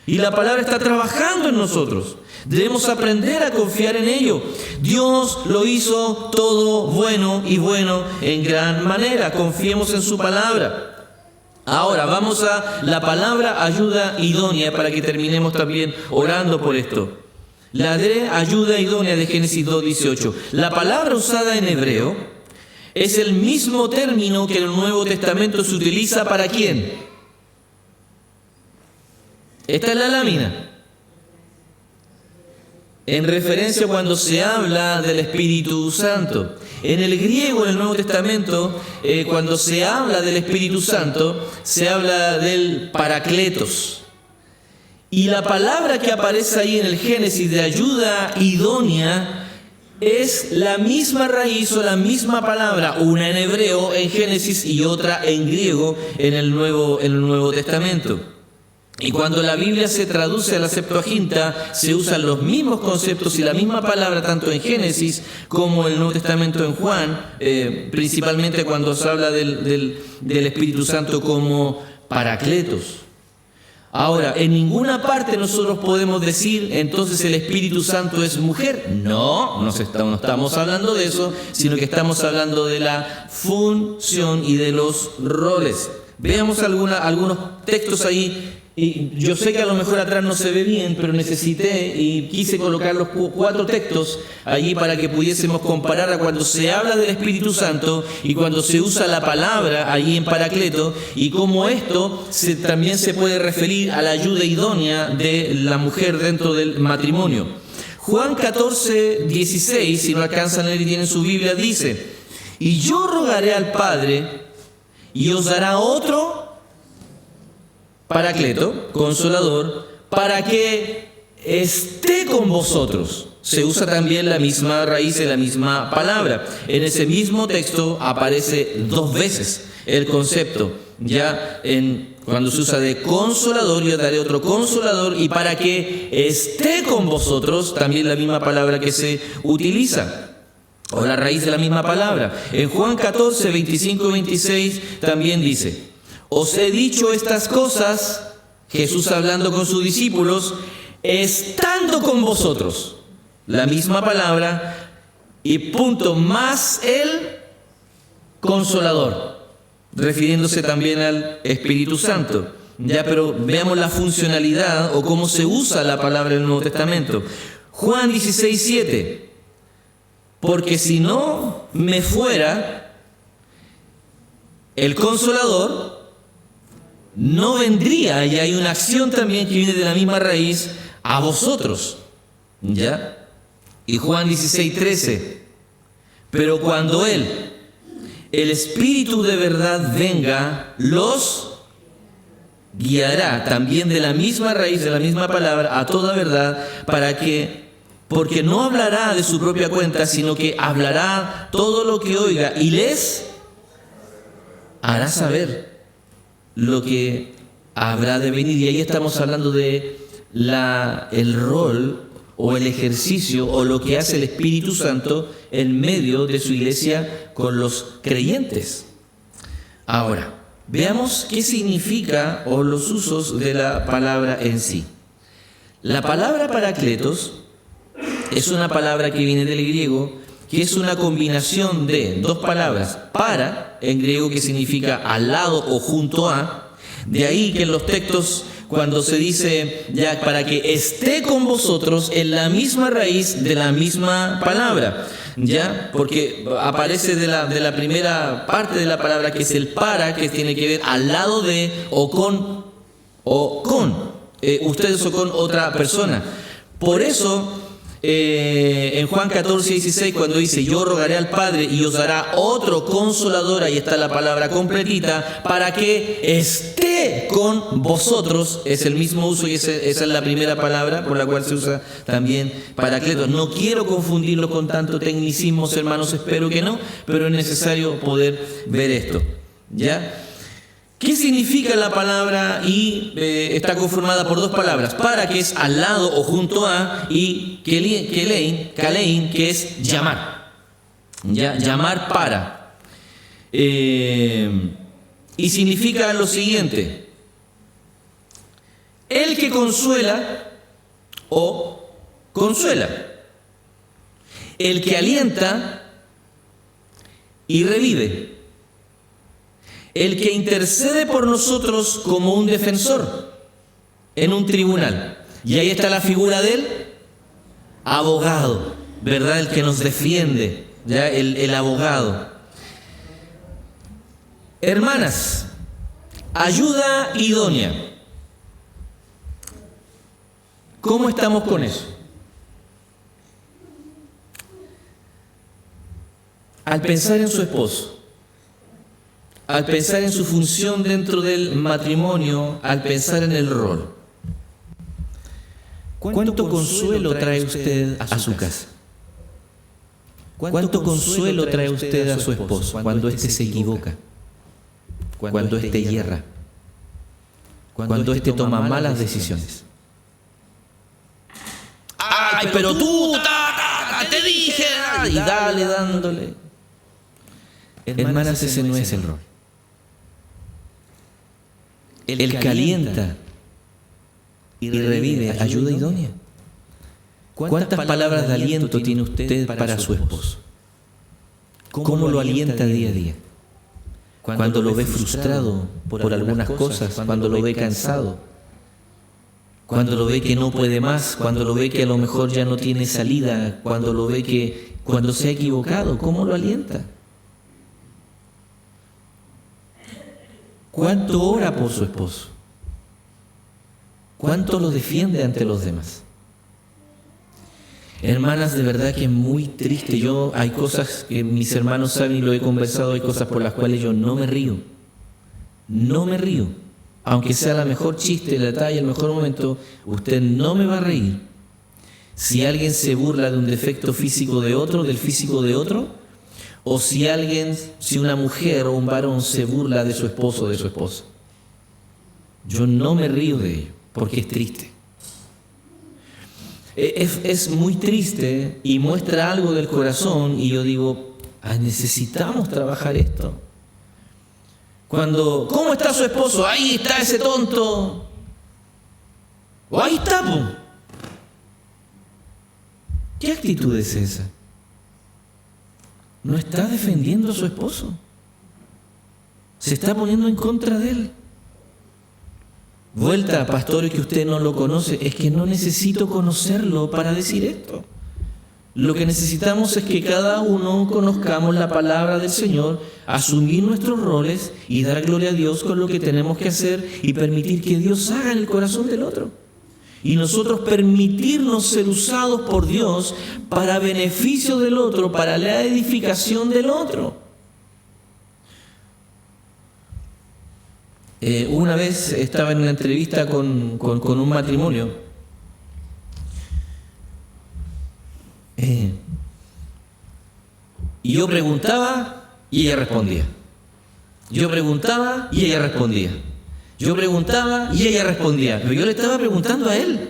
y la palabra está trabajando en nosotros. Debemos aprender a confiar en ello. Dios lo hizo todo bueno y bueno en gran manera. Confiemos en su palabra. Ahora vamos a la palabra ayuda idónea para que terminemos también orando por esto. La de ayuda idónea de Génesis 2:18. La palabra usada en hebreo es el mismo término que en el Nuevo Testamento se utiliza para ¿quién? Esta es la lámina. En referencia cuando se habla del Espíritu Santo. En el griego, en el Nuevo Testamento, cuando se habla del Espíritu Santo, se habla del Paracletos. Y la palabra que aparece ahí en el Génesis de ayuda idónea es la misma raíz o la misma palabra, una en hebreo en Génesis y otra en griego en el Nuevo Testamento. Y cuando la Biblia se traduce a la Septuaginta, se usan los mismos conceptos y la misma palabra tanto en Génesis como en el Nuevo Testamento en Juan, principalmente cuando se habla del Espíritu Santo como Paracletos. Ahora, en ninguna parte nosotros podemos decir, entonces el Espíritu Santo es mujer. No estamos hablando de eso, sino que estamos hablando de la función y de los roles. Veamos algunos textos ahí. Y yo sé que a lo mejor atrás no se ve bien, pero necesité y quise colocar los 4 textos allí para que pudiésemos comparar a cuando se habla del Espíritu Santo y cuando se usa la palabra allí en Paracleto, y cómo esto también se puede referir a la ayuda idónea de la mujer dentro del matrimonio. Juan 14:16, si no alcanzan a leer y tienen su Biblia, dice: y yo rogaré al Padre y os dará otro Paracleto, Consolador, para que esté con vosotros. Se usa también la misma raíz de la misma palabra. En ese mismo texto aparece 2 veces el concepto. Cuando se usa de Consolador, yo daré otro Consolador, y para que esté con vosotros, también la misma palabra que se utiliza, o la raíz de la misma palabra. En Juan 14, 25 y 26 también dice: os he dicho estas cosas, Jesús hablando con sus discípulos, estando con vosotros. La misma palabra y punto, más el Consolador, refiriéndose también al Espíritu Santo. Pero veamos la funcionalidad o cómo se usa la palabra en el Nuevo Testamento. Juan 16:7. Porque si no me fuera el Consolador, no vendría, y hay una acción también que viene de la misma raíz, a vosotros. ¿Ya? Y Juan 16:13. Pero cuando Él, el Espíritu de verdad, venga, los guiará también de la misma raíz, de la misma palabra, a toda verdad, porque no hablará de su propia cuenta, sino que hablará todo lo que oiga y les hará saber lo que habrá de venir. Y ahí estamos hablando de el rol o el ejercicio o lo que hace el Espíritu Santo en medio de su iglesia con los creyentes. Ahora, veamos qué significa o los usos de la palabra en sí. La palabra parakletos es una palabra que viene del griego, que es una combinación de dos palabras. Para, en griego, que significa al lado o junto a. De ahí que en los textos, cuando se dice ya para que esté con vosotros, en la misma raíz de la misma palabra, ya, porque aparece de la primera parte de la palabra, que es el para, que tiene que ver al lado de o con ustedes o con otra persona. Por eso en Juan 14:16, cuando dice yo rogaré al Padre y os dará otro consolador, ahí está la palabra completita, para que esté con vosotros, es el mismo uso y esa es la primera palabra por la cual se usa también parakletos. No quiero confundirlo con tanto tecnicismos, hermanos, espero que no, pero es necesario poder ver esto, ¿ya? ¿Qué significa la palabra? Y está conformada por dos palabras. Para, que es al lado o junto a, y kalein, que es llamar. ¿Ya? Llamar para. Y significa lo siguiente. El que consuela o consuela. El que alienta y revive. El que intercede por nosotros como un defensor en un tribunal. Y ahí está la figura del abogado, ¿verdad? El que nos defiende, ¿ya? El abogado. Hermanas, ayuda idónea. ¿Cómo estamos con eso? Al pensar en su esposo, al pensar en su función dentro del matrimonio, al pensar en el rol, ¿cuánto consuelo trae usted a su casa? ¿Cuánto consuelo trae usted a su esposo cuando éste se equivoca? Cuando éste yerra? Cuando éste toma malas decisiones. ¡Ay, pero tú! ¡Te dije! Y dale, dándole. Hermanas, ese no es el rol. El que alienta y revive, ayuda idónea. ¿Cuántas palabras de aliento tiene usted para su esposo? ¿Cómo lo alienta día a día? Cuando lo ve frustrado por algunas cosas, cuando lo ve cansado, cuando lo ve que no puede más, cuando lo ve que a lo mejor ya no tiene salida, cuando lo ve que cuando se ha equivocado, ¿cómo lo alienta? ¿Cuánto ora por su esposo? ¿Cuánto lo defiende ante los demás? Hermanas, de verdad que es muy triste. Hay cosas que mis hermanos saben y lo he conversado, hay cosas por las cuales yo no me río. No me río. Aunque sea la mejor chiste, la talla, el mejor momento, usted no me va a reír. Si alguien se burla de un defecto físico de otro, del físico de otro, o si una mujer o un varón se burla de su esposo o de su esposa. Yo no me río de ello, porque es triste. Es muy triste y muestra algo del corazón, y yo digo, necesitamos trabajar esto. ¿Cómo está su esposo? Ahí está ese tonto. O ahí está, po. ¿Qué actitud es esa? No está defendiendo a su esposo. Se está poniendo en contra de él. Vuelta, pastor, que usted no lo conoce. Es que no necesito conocerlo para decir esto. Lo que necesitamos es que cada uno conozcamos la palabra del Señor, asumir nuestros roles y dar gloria a Dios con lo que tenemos que hacer y permitir que Dios haga en el corazón del otro. Y nosotros permitirnos ser usados por Dios para beneficio del otro, para la edificación del otro. Una vez estaba en una entrevista con un matrimonio. Y yo preguntaba y ella respondía. Yo preguntaba y ella respondía. Yo preguntaba y ella respondía. Pero yo le estaba preguntando a él.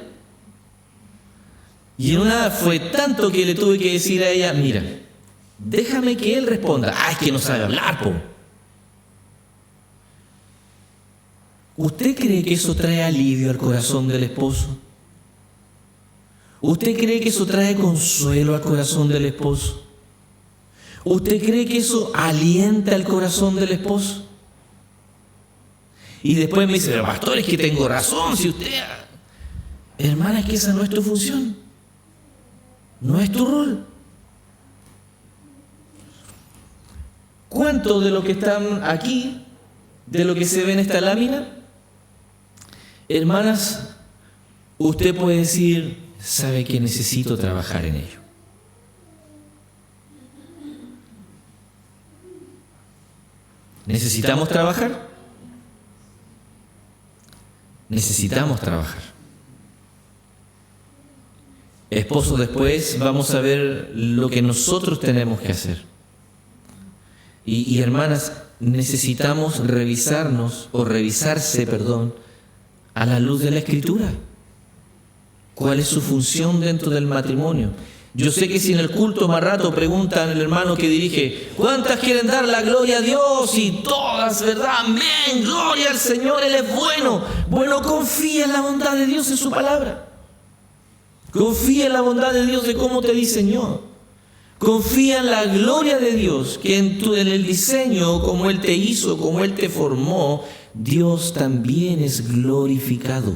Y en una fue tanto que le tuve que decir a ella, mira, déjame que él responda. Ah, es que no sabe hablar, po. ¿Usted cree que eso trae alivio al corazón del esposo? ¿Usted cree que eso trae consuelo al corazón del esposo? ¿Usted cree que eso alienta el corazón del esposo? Y después me dice, pero pastor, es que tengo razón, si usted... Hermana, es que esa no es tu función. No es tu rol. ¿Cuánto de lo que están aquí, de lo que se ve en esta lámina? Hermanas, usted puede decir, sabe que necesito trabajar en ello. ¿Necesitamos trabajar? Necesitamos trabajar. Esposo, después vamos a ver lo que nosotros tenemos que hacer. Y hermanas, necesitamos revisarnos, o revisarse, a la luz de la Escritura. ¿Cuál es su función dentro del matrimonio? Yo sé que si en el culto más rato preguntan al hermano que dirige, ¿cuántas quieren dar la gloria a Dios? Y todas, ¿verdad? Amén, gloria al Señor, Él es bueno. Bueno, confía en la bondad de Dios en su palabra. Confía en la bondad de Dios de cómo te diseñó. Confía en la gloria de Dios, que en el diseño, como Él te hizo, como Él te formó, Dios también es glorificado.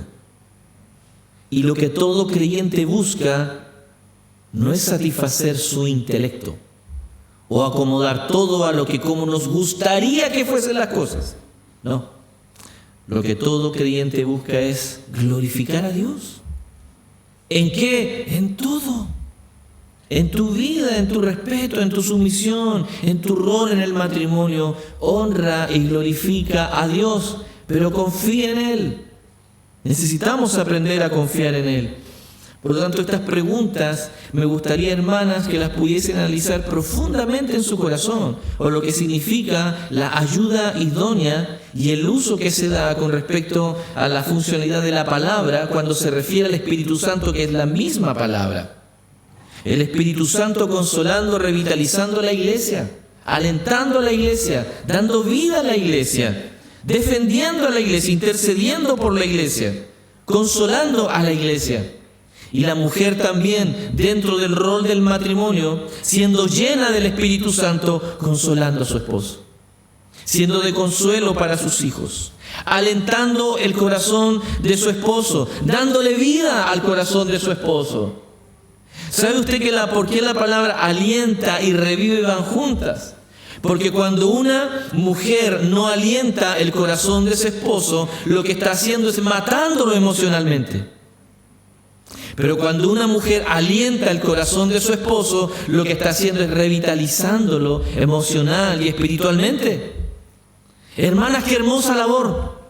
Y lo que todo creyente busca no es satisfacer su intelecto o acomodar todo a lo que como nos gustaría que fuesen las cosas. No. Lo que todo creyente busca es glorificar a Dios. ¿En qué? En todo. En tu vida, en tu respeto, en tu sumisión, en tu rol en el matrimonio. Honra y glorifica a Dios, pero confía en Él. Necesitamos aprender a confiar en Él. Por lo tanto, estas preguntas me gustaría, hermanas, que las pudiesen analizar profundamente en su corazón, o lo que significa la ayuda idónea y el uso que se da con respecto a la funcionalidad de la palabra cuando se refiere al Espíritu Santo, que es la misma palabra. El Espíritu Santo consolando, revitalizando la iglesia, alentando a la iglesia, dando vida a la iglesia, defendiendo a la iglesia, intercediendo por la iglesia, consolando a la iglesia. Y la mujer también, dentro del rol del matrimonio, siendo llena del Espíritu Santo, consolando a su esposo, siendo de consuelo para sus hijos, alentando el corazón de su esposo, dándole vida al corazón de su esposo. ¿Sabe usted por qué la palabra alienta y revive van juntas? Porque cuando una mujer no alienta el corazón de su esposo, lo que está haciendo es matándolo emocionalmente. Pero cuando una mujer alienta el corazón de su esposo, lo que está haciendo es revitalizándolo emocional y espiritualmente. Hermanas, qué hermosa labor.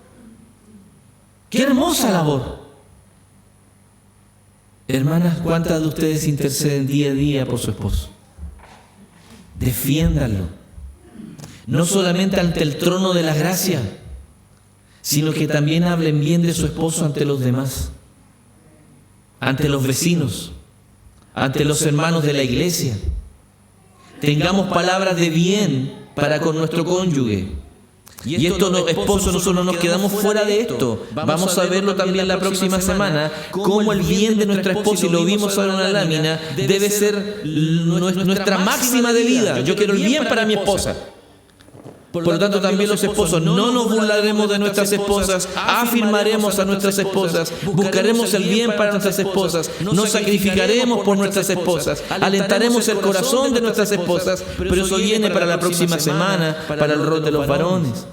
Qué hermosa labor. Hermanas, ¿cuántas de ustedes interceden día a día por su esposo? Defiéndanlo. No solamente ante el trono de la gracia, sino que también hablen bien de su esposo ante los demás, ante los vecinos, ante los hermanos de la iglesia. Tengamos palabras de bien para con nuestro cónyuge. Y esto, esposos, nosotros nos quedamos fuera de esto. Vamos a verlo también la próxima semana, cómo el bien de nuestra esposa, y lo vimos ahora en una lámina, debe ser nuestra máxima de vida. Yo quiero el bien para mi esposa. Por lo tanto, también los esposos, no nos burlaremos de nuestras esposas, afirmaremos a nuestras esposas, buscaremos el bien para nuestras esposas, nos sacrificaremos por nuestras esposas, alentaremos el corazón de nuestras esposas, pero eso viene para la próxima semana, para el rol de los varones.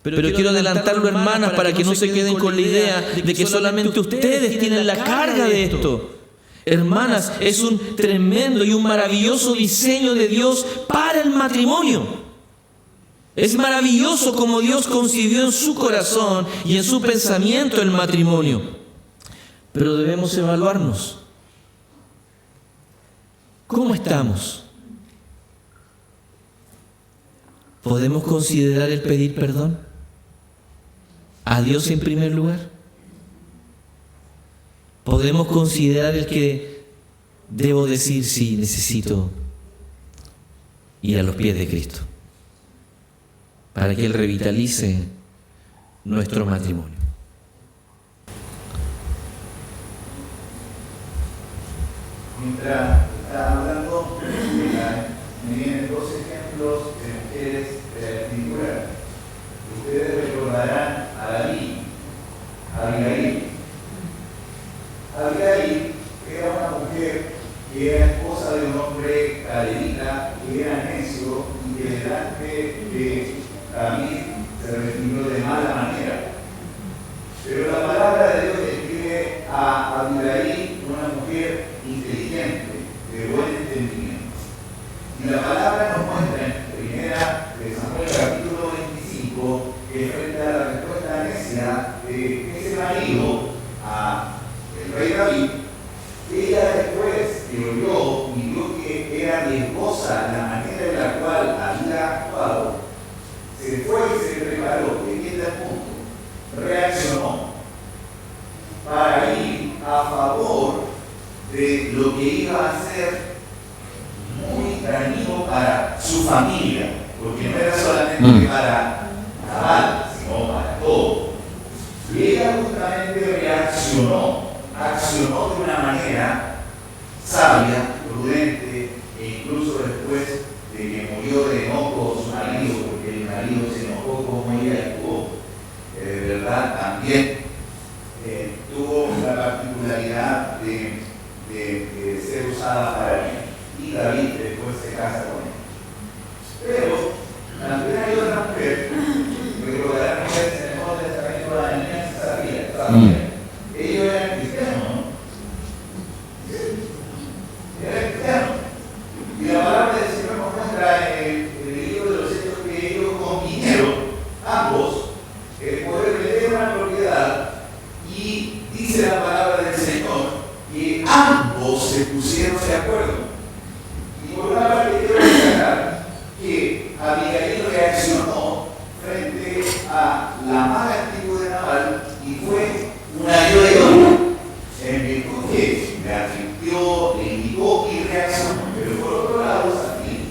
Pero quiero adelantarlo, hermanas, para que no se queden con la idea de que solamente ustedes tienen la carga de esto. Hermanas, es un tremendo y un maravilloso diseño de Dios para el matrimonio. Es maravilloso como Dios concibió en su corazón y en su pensamiento el matrimonio. Pero debemos evaluarnos. ¿Cómo estamos? ¿Podemos considerar el pedir perdón a Dios en primer lugar? ¿Podemos considerar el que debo decir sí, necesito ir a los pies de Cristo para que Él revitalice nuestro matrimonio? Mientras estaba hablando, me vienen dos ejemplos de mujeres de la Escritura. Ustedes recordarán a David, a Abigail. Abigail era una mujer que era esposa de un hombre calerita, que era necio y que delante de David se refirió de mala manera. Pero la palabra de Dios describe a Abigail como una mujer inteligente, de buen entendimiento. Y la palabra nos muestra en primera de Samuel capítulo 25 que frente a la respuesta necia de ese marido al rey David, ella después que oyó y vio que era riesgosa la manera en la cual había actuado, se fue y se preparó, y este punto reaccionó para ir a favor de lo que iba a ser muy dañino para su familia, porque no era solamente para Nabal, sino para todo. Y ella justamente accionó de una manera sabia, prudente, e incluso después de que murió de enojo su marido, porque el marido se enojó como ella actuó, de verdad también tuvo la particularidad de ser usada para bien. Y David después se casa con él. Pero también hay otra mujer, que recordarán mujeres en el Nuevo Testamento de Ananías y Zafira. Ellos eran cristianos, ¿no? Eran cristianos. Y la palabra del Señor nos muestra en el libro de los Hechos que ellos convinieron, ambos, el poder vender una propiedad, y dice la palabra del Señor que ambos se pusieron de acuerdo. Y por una parte quiero destacar que Abigail reaccionó frente a la mala actitud de Nabal y fue una ayuda idónea, en virtud que le advirtió, le indicó y reaccionó. Pero por otro lado, Zafira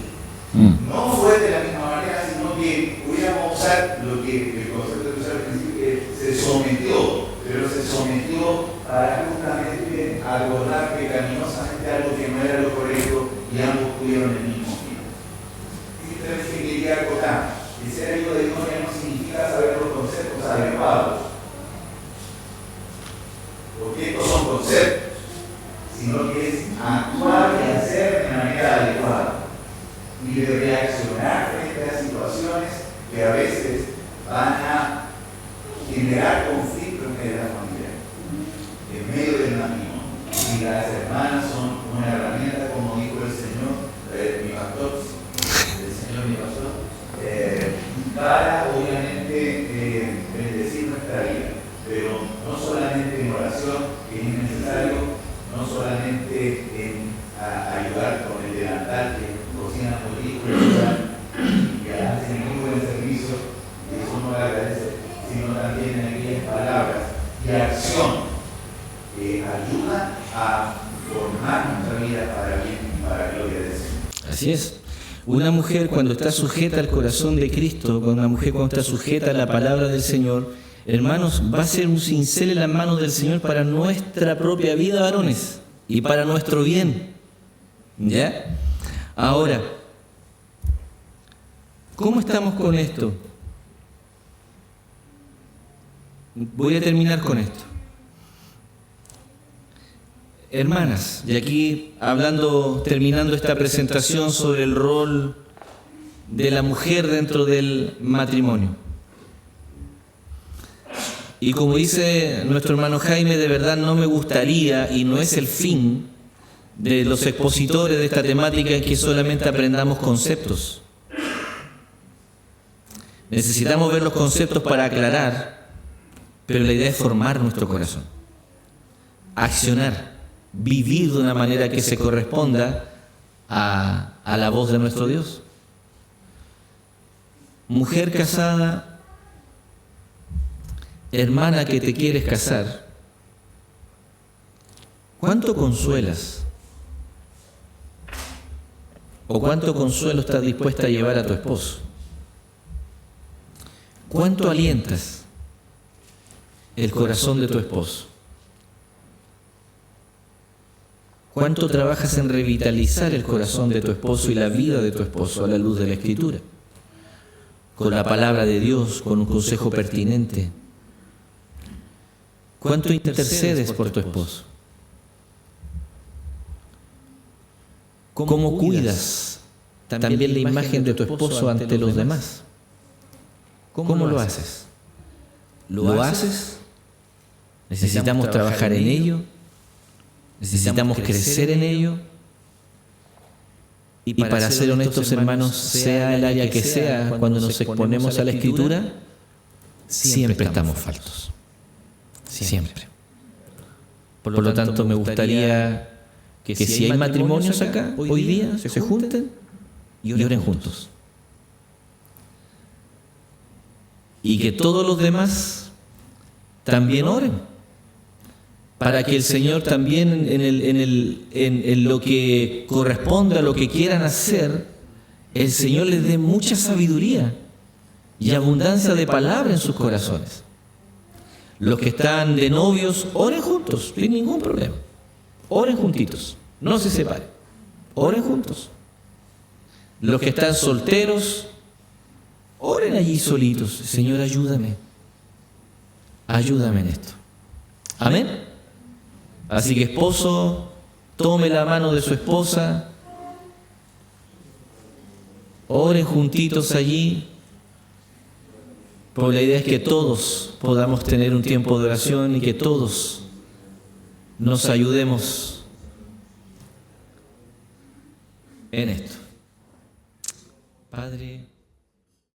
no fue de la misma manera, sino que pudiéramos usar lo que el concepto de usar al principio, que se sometió, pero se sometió para justamente acordar pecaminosamente algo que no era lo correcto y ambos tuvieron el mismo fin. Simplemente quería acotar que ser ayuda idónea no significa saber los conceptos adecuados, porque estos son conceptos, sino que es actuar y hacer de manera adecuada y de reaccionar frente a situaciones que a veces van a generar conflicto en medio de la familia, en medio del matrimonio. Y las hermanas son una herramienta, como dijo el Señor, mi pastor, para obviamente bendecir nuestra vida, pero no solamente en oración, que es necesario, no solamente en ayudar con el delantal que cocinan muy rico y que hacen muy buen servicio, y eso no le agradece, sino también en aquellas palabras y acción que ayudan a formar nuestra vida para bien y para gloria de Dios. Así es. Una mujer cuando está sujeta al corazón de Cristo, una mujer cuando está sujeta a la palabra del Señor, hermanos, va a ser un cincel en las manos del Señor para nuestra propia vida, varones, y para nuestro bien. ¿Ya? Ahora, ¿Cómo estamos con esto? Voy a terminar con esto. Hermanas, y aquí terminando esta presentación sobre el rol de la mujer dentro del matrimonio. Y como dice nuestro hermano Jaime, de verdad no me gustaría, y no es el fin de los expositores de esta temática, en que solamente aprendamos conceptos. Necesitamos ver los conceptos para aclarar, pero la idea es formar nuestro corazón, accionar, vivir de una manera que se corresponda a la voz de nuestro Dios. Mujer casada, hermana que te quieres casar, ¿cuánto consuelas? ¿O cuánto consuelo estás dispuesta a llevar a tu esposo? ¿Cuánto alientas el corazón de tu esposo? ¿Cuánto trabajas en revitalizar el corazón de tu esposo y la vida de tu esposo a la luz de la Escritura? Con la palabra de Dios, con un consejo pertinente. ¿Cuánto intercedes por tu esposo? ¿Cómo cuidas también la imagen de tu esposo ante los demás? ¿Cómo lo haces? ¿Lo haces? Necesitamos trabajar en ello. Necesitamos crecer en ello. Y para ser honestos, hermanos, sea el área que sea, cuando nos exponemos a la Escritura, siempre estamos faltos. Siempre. Por lo tanto, me gustaría que si hay matrimonios acá, hoy día, se junten y oren juntos. Y que todos los demás también oren, para que el Señor también en lo que corresponda a lo que quieran hacer, el Señor les dé mucha sabiduría y abundancia de palabra en sus corazones. Los que están de novios, oren juntos, sin ningún problema. Oren juntitos, no se separen, oren juntos. Los que están solteros, oren allí solitos. Señor, ayúdame en esto. Amén. Así que esposo, tome la mano de su esposa, oren juntitos allí, porque la idea es que todos podamos tener un tiempo de oración y que todos nos ayudemos en esto. Padre,